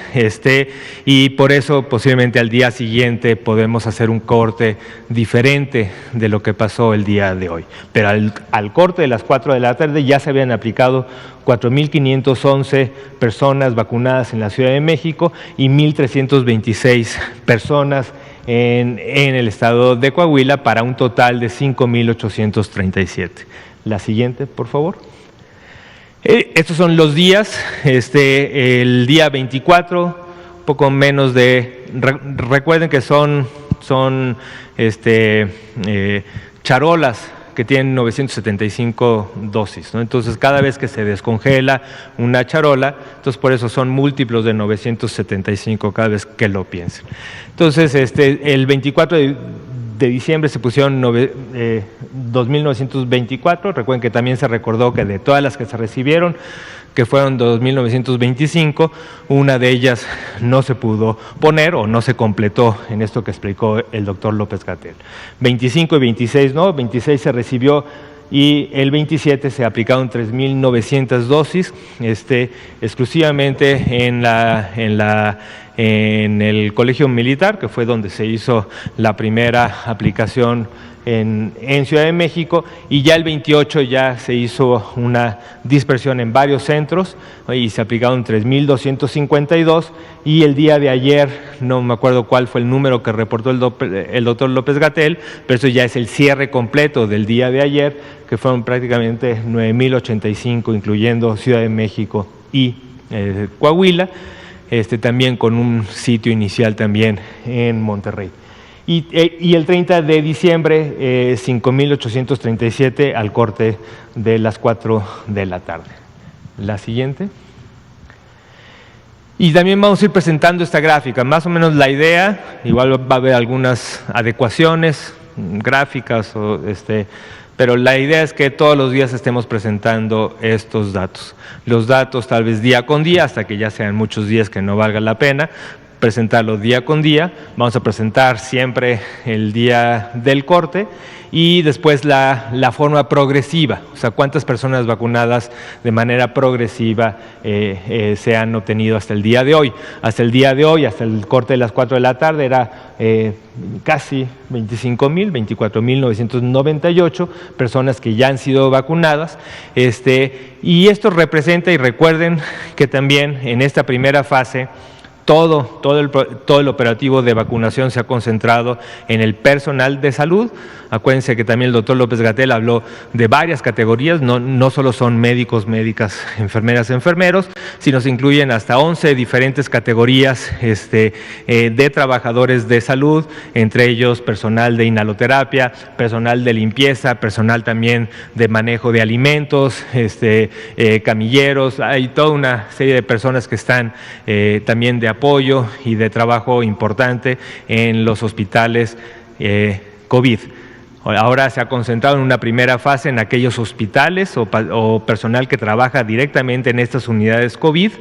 y por eso posiblemente al día siguiente podemos hacer un corte diferente de lo que pasó el día de hoy. Pero al corte de las 4 de la tarde ya se habían aplicado 4,511 personas vacunadas en la Ciudad de México y 1,326 personas en el estado de Coahuila, para un total de 5,837. La siguiente, por favor. Estos son los días. El día 24, poco menos de... Recuerden que son charolas que tienen 975 dosis, ¿no? Entonces, cada vez que se descongela una charola, entonces por eso son múltiplos de 975 cada vez que lo piensen. Entonces, el 24 de diciembre se pusieron 2.924. Recuerden que también se recordó que de todas las que se recibieron, que fueron 2.925, una de ellas no se pudo poner o no se completó en esto que explicó el doctor López-Gatell. 25 y 26 no, 26 se recibió y el 27 se aplicaron 3.900 dosis, exclusivamente en el Colegio Militar, que fue donde se hizo la primera aplicación en Ciudad de México, y ya el 28 ya se hizo una dispersión en varios centros y se aplicaron 3.252, y el día de ayer, no me acuerdo cuál fue el número que reportó el doctor López-Gatell, pero eso ya es el cierre completo del día de ayer, que fueron prácticamente 9.085, incluyendo Ciudad de México y Coahuila, también con un sitio inicial también en Monterrey. Y el 30 de diciembre, 5.837 al corte de las 4 de la tarde. La siguiente. Y también vamos a ir presentando esta gráfica. Más o menos la idea, igual va a haber algunas adecuaciones gráficas, pero la idea es que todos los días estemos presentando estos datos. Los datos tal vez día con día, hasta que ya sean muchos días que no valga la pena presentarlo día con día. Vamos a presentar siempre el día del corte y después la forma progresiva, o sea, cuántas personas vacunadas de manera progresiva se han obtenido hasta el día de hoy. Hasta el día de hoy, hasta el corte de las 4 de la tarde, era casi 25.000, 24.998 personas que ya han sido vacunadas. Y esto representa, y recuerden que también en esta primera fase, todo el operativo de vacunación se ha concentrado en el personal de salud. Acuérdense que también el doctor López-Gatell habló de varias categorías, no solo son médicos, médicas, enfermeras, enfermeros, sino se incluyen hasta 11 diferentes categorías de trabajadores de salud, entre ellos personal de inhaloterapia, personal de limpieza, personal también de manejo de alimentos, camilleros. Hay toda una serie de personas que están también de apoyo y de trabajo importante en los hospitales COVID. Ahora se ha concentrado en una primera fase en aquellos hospitales o personal que trabaja directamente en estas unidades COVID.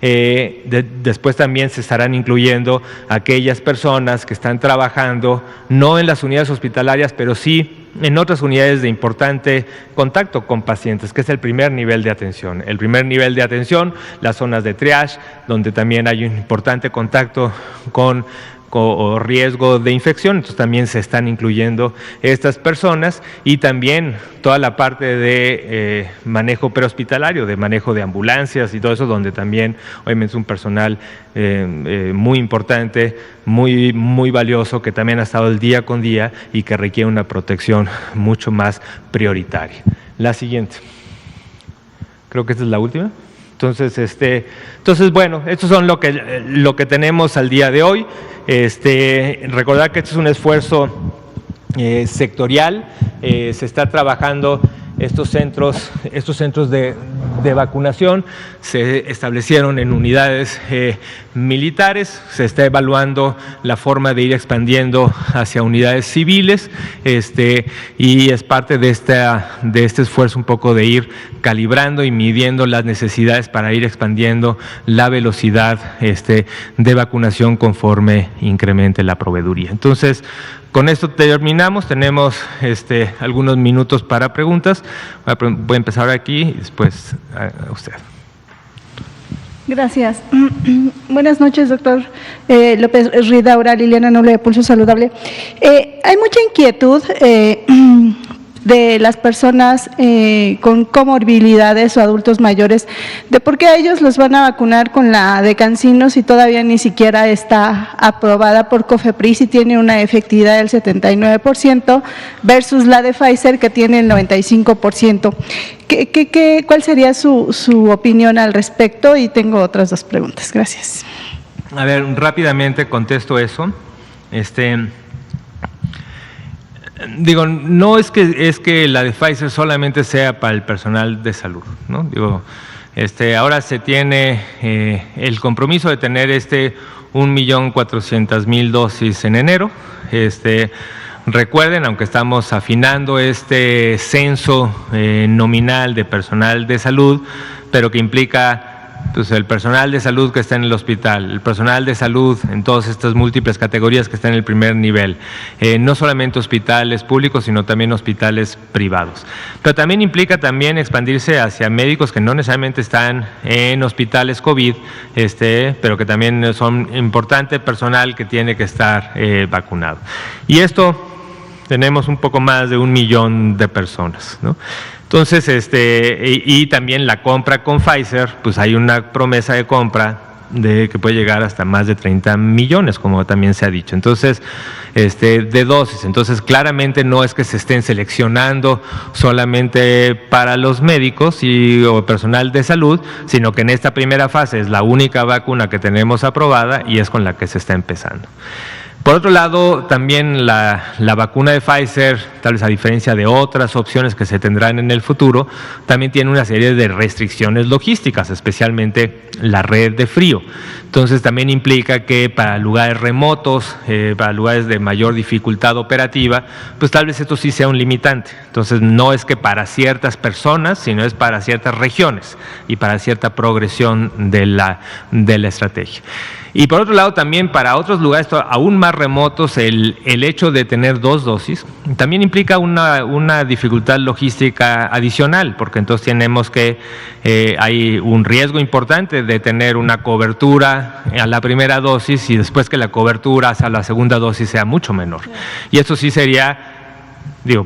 Después también se estarán incluyendo aquellas personas que están trabajando no en las unidades hospitalarias, pero sí en otras unidades de importante contacto con pacientes, que es el primer nivel de atención. El primer nivel de atención, las zonas de triage, donde también hay un importante contacto con o riesgo de infección, entonces también se están incluyendo estas personas, y también toda la parte de manejo prehospitalario, de manejo de ambulancias y todo eso, donde también obviamente es un personal muy importante, muy valioso, que también ha estado el día con día y que requiere una protección mucho más prioritaria. La siguiente. Creo que esta es la última. Entonces bueno, estos son lo que tenemos al día de hoy. Recordar que este es un esfuerzo sectorial. Se está trabajando estos centros de vacunación, se establecieron en unidades militares, se está evaluando la forma de ir expandiendo hacia unidades civiles, y es parte de este esfuerzo un poco de ir calibrando y midiendo las necesidades para ir expandiendo la velocidad de vacunación conforme incremente la proveeduría. Entonces, con esto terminamos, tenemos algunos minutos para preguntas. Voy a empezar aquí y después a usted. Gracias. Buenas noches, doctor López Ridaura, Liliana Noble de Pulso Saludable. Hay mucha inquietud de las personas con comorbilidades o adultos mayores, de por qué a ellos los van a vacunar con la de CanSino si todavía ni siquiera está aprobada por COFEPRIS y tiene una efectividad del 79% versus la de Pfizer que tiene el 95%. ¿Cuál sería su opinión al respecto? Y tengo otras dos preguntas. Gracias. A ver, rápidamente contesto eso. Digo, no es que la de Pfizer solamente sea para el personal de salud, ¿no? Digo, ahora se tiene el compromiso de tener 1.400.000 dosis en enero. recuerden, aunque estamos afinando este censo nominal de personal de salud, pero que implica pues el personal de salud que está en el hospital, el personal de salud en todas estas múltiples categorías que están en el primer nivel, no solamente hospitales públicos, sino también hospitales privados. Pero también implica también expandirse hacia médicos que no necesariamente están en hospitales COVID, pero que también son importante personal que tiene que estar vacunado. Y esto tenemos un poco más de 1 millón de personas, ¿no? Entonces, y también la compra con Pfizer, pues hay una promesa de compra que puede llegar hasta más de 30 millones, como también se ha dicho. Entonces, de dosis. Entonces, claramente no es que se estén seleccionando solamente para los médicos o personal de salud, sino que en esta primera fase es la única vacuna que tenemos aprobada y es con la que se está empezando. Por otro lado, también la vacuna de Pfizer, tal vez a diferencia de otras opciones que se tendrán en el futuro, también tiene una serie de restricciones logísticas, especialmente la red de frío. Entonces, también implica que para lugares remotos, para lugares de mayor dificultad operativa, pues tal vez esto sí sea un limitante. Entonces, no es que para ciertas personas, sino es para ciertas regiones y para cierta progresión de la estrategia. Y por otro lado, también para otros lugares aún más remotos, el hecho de tener 2 dosis también implica una dificultad logística adicional, porque entonces tenemos que, hay un riesgo importante de tener una cobertura a la primera dosis y después que la cobertura hacia la segunda dosis sea mucho menor. Y eso sí sería,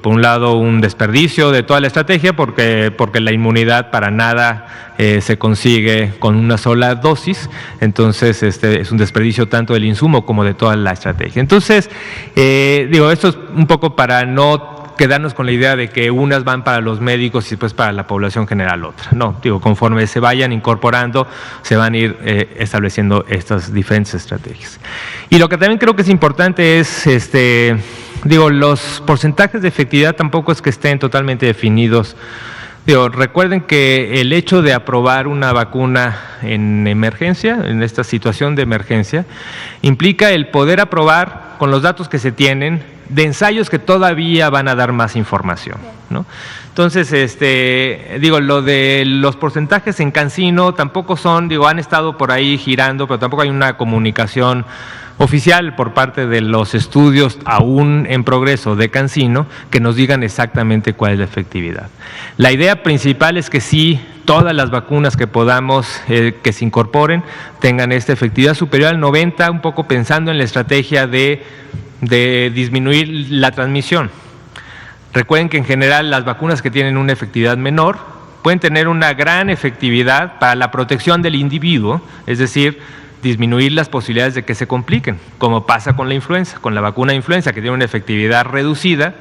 por un lado, un desperdicio de toda la estrategia, porque la inmunidad para nada se consigue con una sola dosis. Entonces, es un desperdicio tanto del insumo como de toda la estrategia. Entonces, esto es un poco para no quedarnos con la idea de que unas van para los médicos y después para la población general otra. No, conforme se vayan incorporando, se van a ir estableciendo estas diferentes estrategias. Y lo que también creo que es importante es, los porcentajes de efectividad tampoco es que estén totalmente definidos. Recuerden que el hecho de aprobar una vacuna en emergencia, en esta situación de emergencia, implica el poder aprobar con los datos que se tienen de ensayos que todavía van a dar más información, ¿no? Entonces, lo de los porcentajes en CanSino tampoco son, han estado por ahí girando, pero tampoco hay una comunicación oficial por parte de los estudios aún en progreso de CanSino que nos digan exactamente cuál es la efectividad. La idea principal es que sí, todas las vacunas que podamos que se incorporen tengan esta efectividad superior al 90%, un poco pensando en la estrategia de disminuir la transmisión. Recuerden que en general las vacunas que tienen una efectividad menor pueden tener una gran efectividad para la protección del individuo, es decir, disminuir las posibilidades de que se compliquen, como pasa con la influenza, con la vacuna de influenza, que tiene una efectividad reducida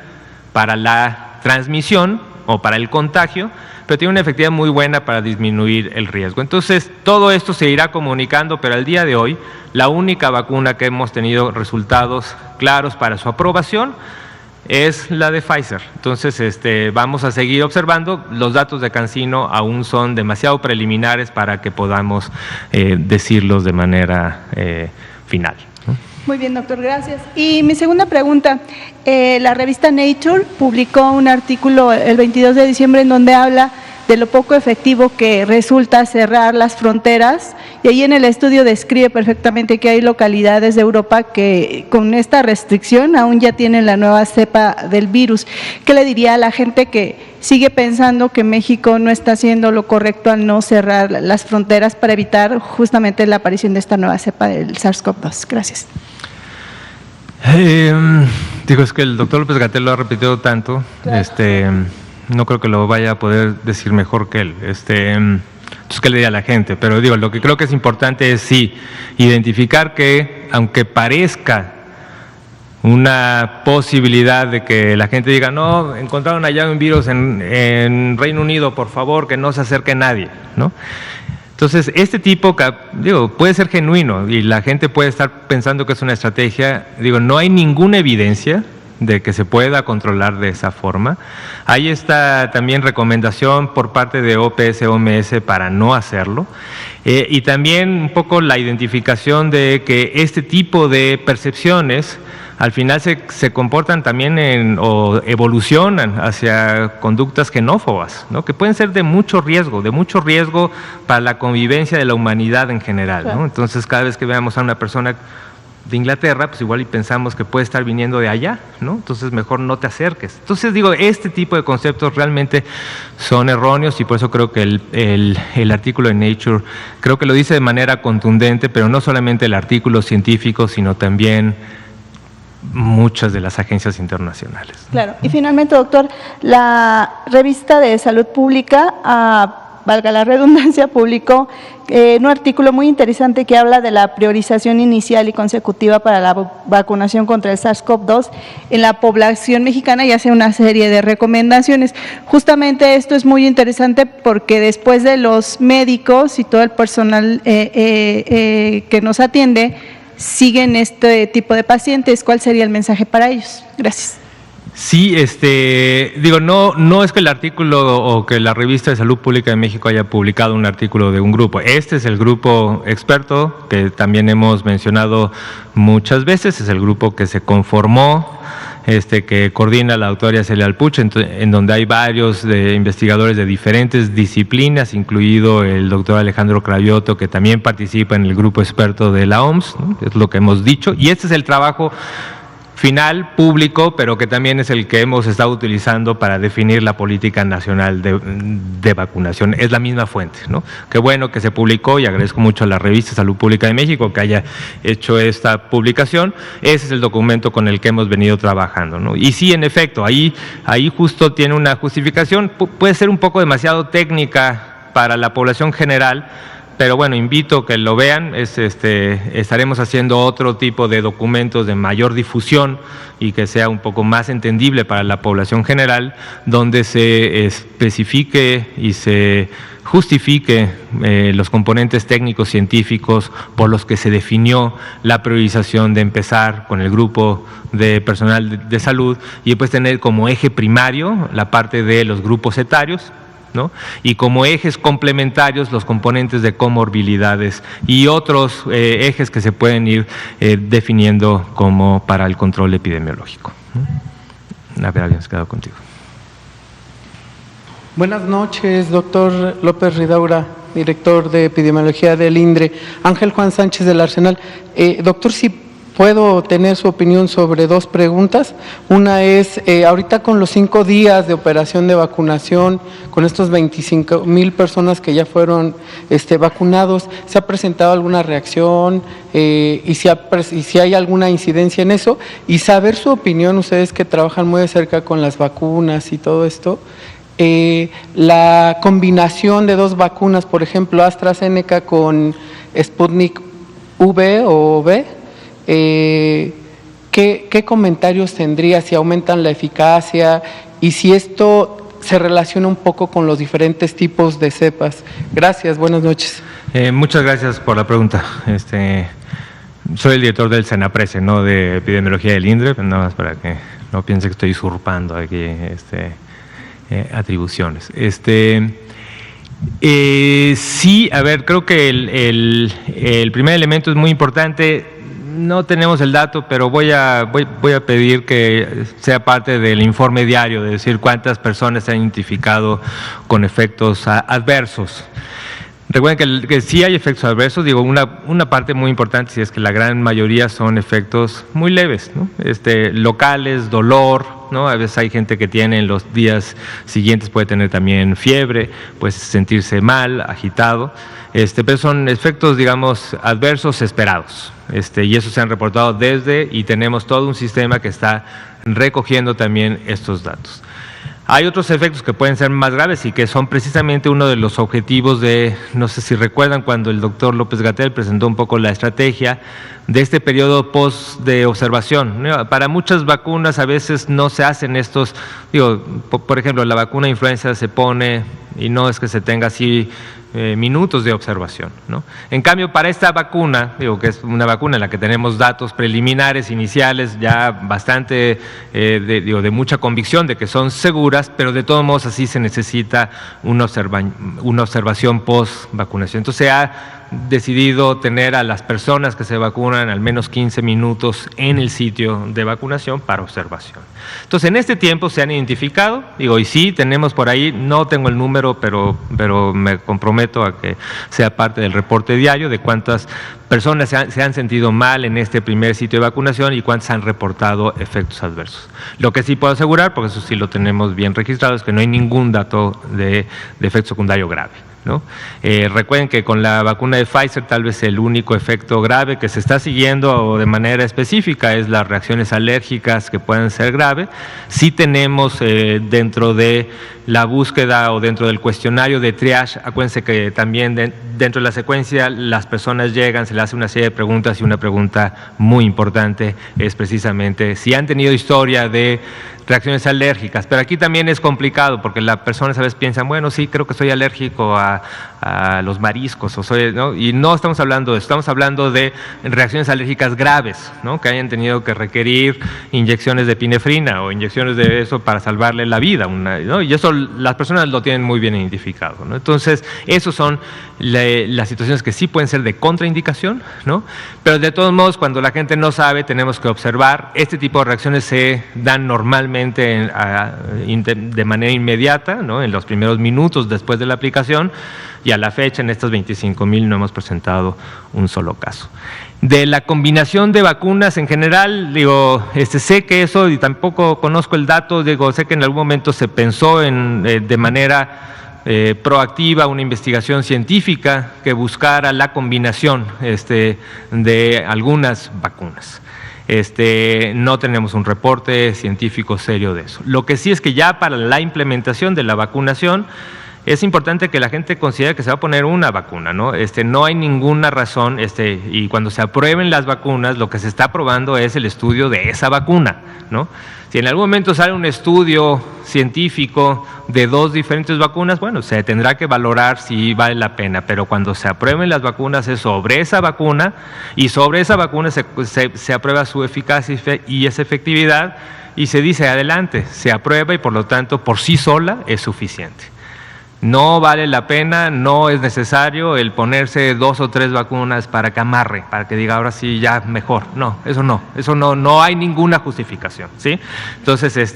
para la transmisión o para el contagio, pero tiene una efectividad muy buena para disminuir el riesgo. Entonces, todo esto se irá comunicando, pero al día de hoy, la única vacuna que hemos tenido resultados claros para su aprobación es la de Pfizer. Entonces, vamos a seguir observando. Los datos de CanSino aún son demasiado preliminares para que podamos decirlos de manera final, ¿no? Muy bien, doctor, gracias. Y mi segunda pregunta, la revista Nature publicó un artículo el 22 de diciembre en donde habla de lo poco efectivo que resulta cerrar las fronteras, y ahí en el estudio describe perfectamente que hay localidades de Europa que con esta restricción aún ya tienen la nueva cepa del virus. ¿Qué le diría a la gente que sigue pensando que México no está haciendo lo correcto al no cerrar las fronteras para evitar justamente la aparición de esta nueva cepa del SARS-CoV-2? Gracias. Es que el doctor López-Gatell lo ha repetido tanto, claro. No creo que lo vaya a poder decir mejor que él. Entonces, ¿qué le diría a la gente? Pero lo que creo que es importante es sí, identificar que, aunque parezca una posibilidad de que la gente diga, no, encontraron allá un virus en Reino Unido, por favor, que no se acerque nadie, ¿no? Entonces, este tipo, puede ser genuino y la gente puede estar pensando que es una estrategia. No hay ninguna evidencia de que se pueda controlar de esa forma. Hay esta también recomendación por parte de OPS-OMS para no hacerlo, y también un poco la identificación de que este tipo de percepciones al final se comportan también o evolucionan hacia conductas xenófobas, ¿no? Que pueden ser de mucho riesgo para la convivencia de la humanidad en general, ¿no? Entonces, cada vez que veamos a una persona de Inglaterra, pues igual y pensamos que puede estar viniendo de allá, ¿no? Entonces mejor no te acerques. Entonces digo, este tipo de conceptos realmente son erróneos y por eso creo que el artículo de Nature, creo que lo dice de manera contundente, pero no solamente el artículo científico, sino también muchas de las agencias internacionales. Claro, y finalmente, doctor, la revista de Salud Pública, valga la redundancia, publicó un artículo muy interesante que habla de la priorización inicial y consecutiva para la vacunación contra el SARS-CoV-2 en la población mexicana y hace una serie de recomendaciones. Justamente esto es muy interesante porque después de los médicos y todo el personal que nos atiende, siguen este tipo de pacientes. ¿Cuál sería el mensaje para ellos? Gracias. Sí, digo, no es que el artículo o que la revista de Salud Pública de México haya publicado un artículo de un grupo. Este es el grupo experto que también hemos mencionado muchas veces, es el grupo que se conformó, que coordina la doctora Celia Alpuch, en donde hay varios investigadores de diferentes disciplinas, incluido el doctor Alejandro Cravioto, que también participa en el grupo experto de la OMS, ¿no? Es lo que hemos dicho, y este es el trabajo final, público, pero que también es el que hemos estado utilizando para definir la política nacional de vacunación. Es la misma fuente, ¿no? Qué bueno que se publicó y agradezco mucho a la revista Salud Pública de México que haya hecho esta publicación. Ese es el documento con el que hemos venido trabajando, ¿no? Y sí, en efecto, ahí justo tiene una justificación, puede ser un poco demasiado técnica para la población general, pero bueno, invito que lo vean. Estaremos haciendo otro tipo de documentos de mayor difusión y que sea un poco más entendible para la población general, donde se especifique y se justifique los componentes técnicos científicos por los que se definió la priorización de empezar con el grupo de personal de salud y después tener como eje primario la parte de los grupos etarios, ¿no? Y como ejes complementarios los componentes de comorbilidades y otros ejes que se pueden ir definiendo como para el control epidemiológico. A ver, habíamos quedado contigo. Buenas noches, doctor López Ridaura, director de epidemiología del INDRE. Ángel Juan Sánchez del Arsenal. Doctor, si puedo tener su opinión sobre dos preguntas. Una es, ahorita con los 5 días de operación de vacunación, con estos 25,000 personas que ya fueron vacunados, ¿se ha presentado alguna reacción? Y si hay alguna incidencia en eso, y saber su opinión, ustedes que trabajan muy de cerca con las vacunas y todo esto, la combinación de 2 vacunas, por ejemplo, AstraZeneca con Sputnik V o B, ¿qué comentarios tendría, si aumentan la eficacia y si esto se relaciona un poco con los diferentes tipos de cepas? Gracias, buenas noches. Muchas gracias por la pregunta. Soy el director del CENAPRESE, no de epidemiología del INDRE, nada más para que no piense que estoy usurpando aquí atribuciones. Sí, a ver, creo que el primer elemento es muy importante. No tenemos el dato, pero voy a pedir que sea parte del informe diario, de decir cuántas personas se han identificado con efectos adversos. Recuerden que sí hay efectos adversos, digo, una parte muy importante, si es que la gran mayoría son efectos muy leves, ¿no? Locales, dolor, ¿no? A veces hay gente que tiene en los días siguientes, puede tener también fiebre, puede sentirse mal, agitado, pero son efectos, digamos, adversos esperados, y eso se han reportado y tenemos todo un sistema que está recogiendo también estos datos. Hay otros efectos que pueden ser más graves y que son precisamente uno de los objetivos no sé si recuerdan cuando el doctor López-Gatell presentó un poco la estrategia de este periodo post de observación. Para muchas vacunas a veces no se hacen estos, por ejemplo, la vacuna de influenza se pone y no es que se tenga así minutos de observación, ¿no? En cambio, para esta vacuna, que es una vacuna en la que tenemos datos preliminares, iniciales, ya bastante de mucha convicción de que son seguras, pero de todos modos así se necesita una observación post vacunación. Entonces se ha decidido tener a las personas que se vacunan al menos 15 minutos en el sitio de vacunación para observación. Entonces, en este tiempo se han identificado, y sí, tenemos por ahí, no tengo el número, pero me comprometo a que sea parte del reporte diario de cuántas personas se han sentido mal en este primer sitio de vacunación y cuántas han reportado efectos adversos. Lo que sí puedo asegurar, porque eso sí lo tenemos bien registrado, es que no hay ningún dato de efecto secundario grave, ¿no? Recuerden que con la vacuna de Pfizer tal vez el único efecto grave que se está siguiendo de manera específica es las reacciones alérgicas que pueden ser graves. Sí tenemos dentro de la búsqueda o dentro del cuestionario de triage, acuérdense que también dentro de la secuencia las personas llegan, se les hace una serie de preguntas y una pregunta muy importante es precisamente si han tenido historia de reacciones alérgicas, pero aquí también es complicado porque las personas a veces piensan, bueno, sí, creo que soy alérgico a los mariscos, ¿no? Y no estamos hablando de eso, estamos hablando de reacciones alérgicas graves, ¿no? Que hayan tenido que requerir inyecciones de epinefrina o inyecciones de eso para salvarle la vida, ¿no? Y eso las personas lo tienen muy bien identificado, ¿no? Entonces, esos son las situaciones que sí pueden ser de contraindicación, ¿no? Pero de todos modos, cuando la gente no sabe, tenemos que observar. Este tipo de reacciones se dan normalmente de manera inmediata, ¿no? En los primeros minutos después de la aplicación, y a la fecha en estos 25,000 no hemos presentado un solo caso. De la combinación de vacunas en general, sé que eso, y tampoco conozco el dato, sé que en algún momento se pensó de manera proactiva una investigación científica que buscara la combinación de algunas vacunas. No tenemos un reporte científico serio de eso. Lo que sí es que ya para la implementación de la vacunación es importante que la gente considere que se va a poner una vacuna, ¿no? No hay ninguna razón, y cuando se aprueben las vacunas, lo que se está aprobando es el estudio de esa vacuna, ¿no? Si en algún momento sale un estudio científico de dos diferentes vacunas, bueno, se tendrá que valorar si vale la pena, pero cuando se aprueben las vacunas es sobre esa vacuna, y sobre esa vacuna se aprueba su eficacia y esa efectividad, y se dice adelante, se aprueba y por lo tanto por sí sola es suficiente. No vale la pena, no es necesario el ponerse 2 o 3 vacunas para que amarre, para que diga ahora sí ya mejor. No, eso no hay ninguna justificación, ¿sí? Entonces,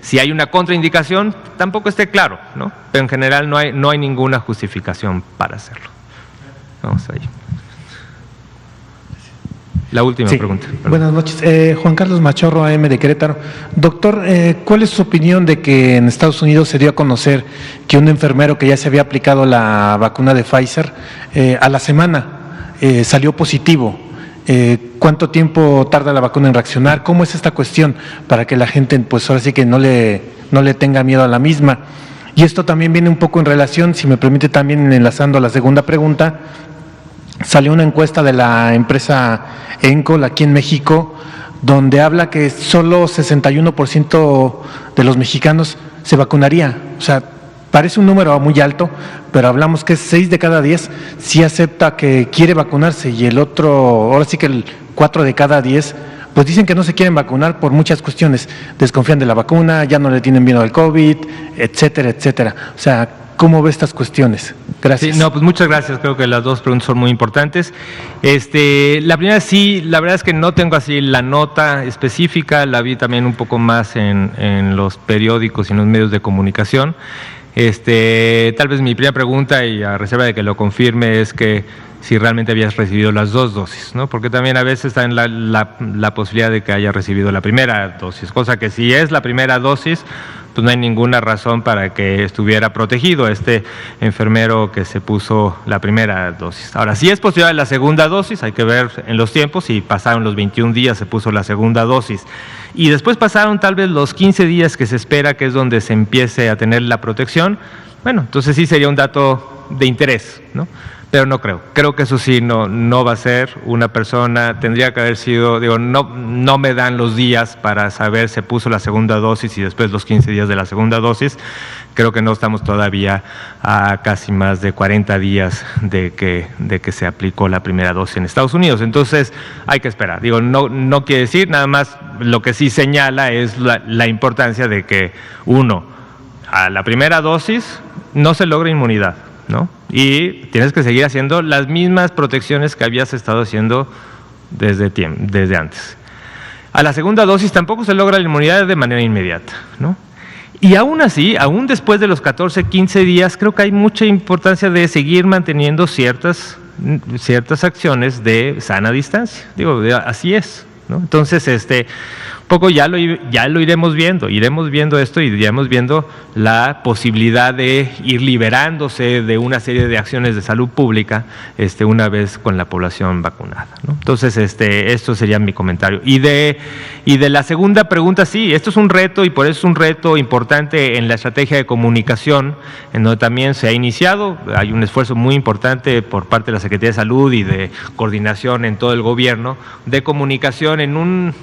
si hay una contraindicación, tampoco esté claro, ¿no? Pero en general no hay ninguna justificación para hacerlo. Vamos ahí. La última pregunta. Perdón. Buenas noches. Juan Carlos Machorro, AM de Querétaro. Doctor, ¿cuál es su opinión de que en Estados Unidos se dio a conocer que un enfermero que ya se había aplicado la vacuna de Pfizer, a la semana salió positivo? ¿Cuánto tiempo tarda la vacuna en reaccionar? ¿Cómo es esta cuestión para que la gente, pues ahora sí que no le tenga miedo a la misma? Y esto también viene un poco en relación, si me permite también enlazando a la segunda pregunta. Salió una encuesta de la empresa Encol aquí en México, donde habla que solo 61% de los mexicanos se vacunaría. O sea, parece un número muy alto, pero hablamos que 6 de cada 10 sí acepta que quiere vacunarse, y el otro, ahora sí que el 4 de cada 10, pues dicen que no se quieren vacunar por muchas cuestiones. Desconfían de la vacuna, ya no le tienen miedo al COVID, etcétera, etcétera. O sea, ¿cómo ve estas cuestiones? Gracias. Sí, pues muchas gracias. Creo que las dos preguntas son muy importantes. La primera, sí, la verdad es que no tengo así la nota específica, la vi también un poco más en los periódicos y en los medios de comunicación. Tal vez mi primera pregunta, y a reserva de que lo confirme, es que si realmente habías recibido las 2 dosis, ¿no? Porque también a veces está en la posibilidad de que haya recibido la primera dosis, cosa que si es la primera dosis, pues no hay ninguna razón para que estuviera protegido este enfermero que se puso la primera dosis. Ahora, si es posible la segunda dosis, hay que ver en los tiempos, si pasaron los 21 días se puso la segunda dosis, y después pasaron tal vez los 15 días que se espera que es donde se empiece a tener la protección, bueno, entonces sí sería un dato de interés, ¿no? Pero no creo que eso sí no va a ser. Una persona tendría que haber sido, no me dan los días para saber se puso la segunda dosis y después los 15 días de la segunda dosis. Creo que no estamos todavía a casi más de 40 días de que se aplicó la primera dosis en Estados Unidos. Entonces hay que esperar. No quiere decir, nada más lo que sí señala es la importancia de que, uno, a la primera dosis no se logra inmunidad, ¿no? Y tienes que seguir haciendo las mismas protecciones que habías estado haciendo desde antes. A la segunda dosis tampoco se logra la inmunidad de manera inmediata, ¿no? Y aún así, aún después de los 14, 15 días, creo que hay mucha importancia de seguir manteniendo ciertas acciones de sana distancia. Digo, así es, ¿no? Entonces, poco ya lo iremos viendo esto y iremos viendo la posibilidad de ir liberándose de una serie de acciones de salud pública una vez con la población vacunada, ¿no? Entonces, esto sería mi comentario. Y de la segunda pregunta, sí, esto es un reto y por eso es un reto importante en la estrategia de comunicación, en donde también se ha iniciado, hay un esfuerzo muy importante por parte de la Secretaría de Salud y de coordinación en todo el gobierno, de comunicación en un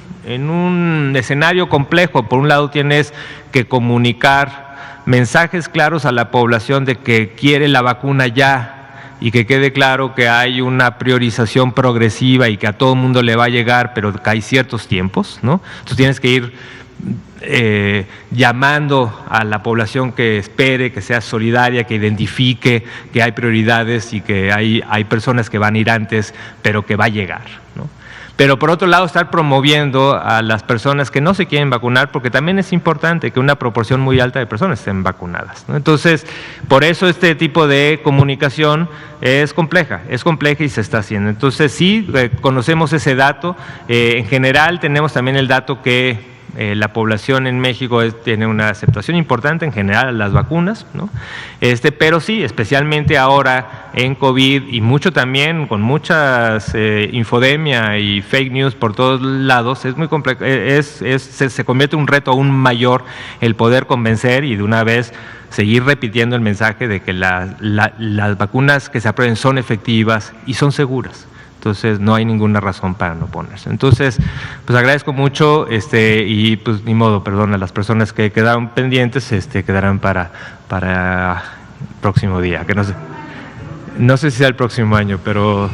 escenario complejo. Por un lado tienes que comunicar mensajes claros a la población de que quiere la vacuna ya y que quede claro que hay una priorización progresiva y que a todo el mundo le va a llegar, pero que hay ciertos tiempos, ¿no? Entonces tienes que ir llamando a la población que espere, que sea solidaria, que identifique que hay prioridades y que hay personas que van a ir antes, pero que va a llegar, ¿no? Pero por otro lado, estar promoviendo a las personas que no se quieren vacunar, porque también es importante que una proporción muy alta de personas estén vacunadas, ¿no? Entonces, por eso este tipo de comunicación es compleja y se está haciendo. Entonces, sí, conocemos ese dato. En general, tenemos también el dato que la población en México tiene una aceptación importante en general a las vacunas, ¿no? Pero sí, especialmente ahora en COVID y mucho también con muchas infodemia y fake news por todos lados, es muy complejo, se convierte en un reto aún mayor el poder convencer y de una vez seguir repitiendo el mensaje de que las vacunas que se aprueben son efectivas y son seguras. Entonces, no hay ninguna razón para no ponerse. Entonces, pues agradezco mucho y pues ni modo, perdón, a las personas que quedaron pendientes, quedarán para el próximo día, que no sé si sea el próximo año, pero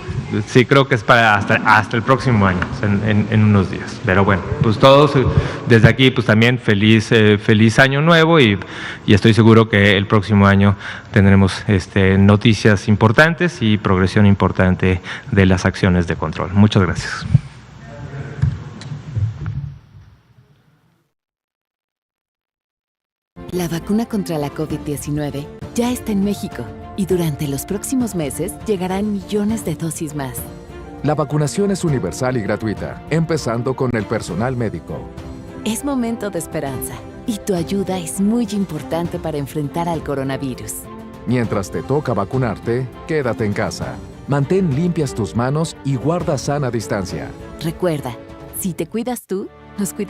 sí creo que es para hasta el próximo año, en unos días. Pero bueno, pues todos desde aquí pues también feliz año nuevo y estoy seguro que el próximo año tendremos noticias importantes y progresión importante de las acciones de control. Muchas gracias. La vacuna contra la COVID-19 ya está en México y durante los próximos meses llegarán millones de dosis más. La vacunación es universal y gratuita, empezando con el personal médico. Es momento de esperanza y tu ayuda es muy importante para enfrentar al coronavirus. Mientras te toca vacunarte, quédate en casa. Mantén limpias tus manos y guarda sana distancia. Recuerda, si te cuidas tú, nos cuidamos.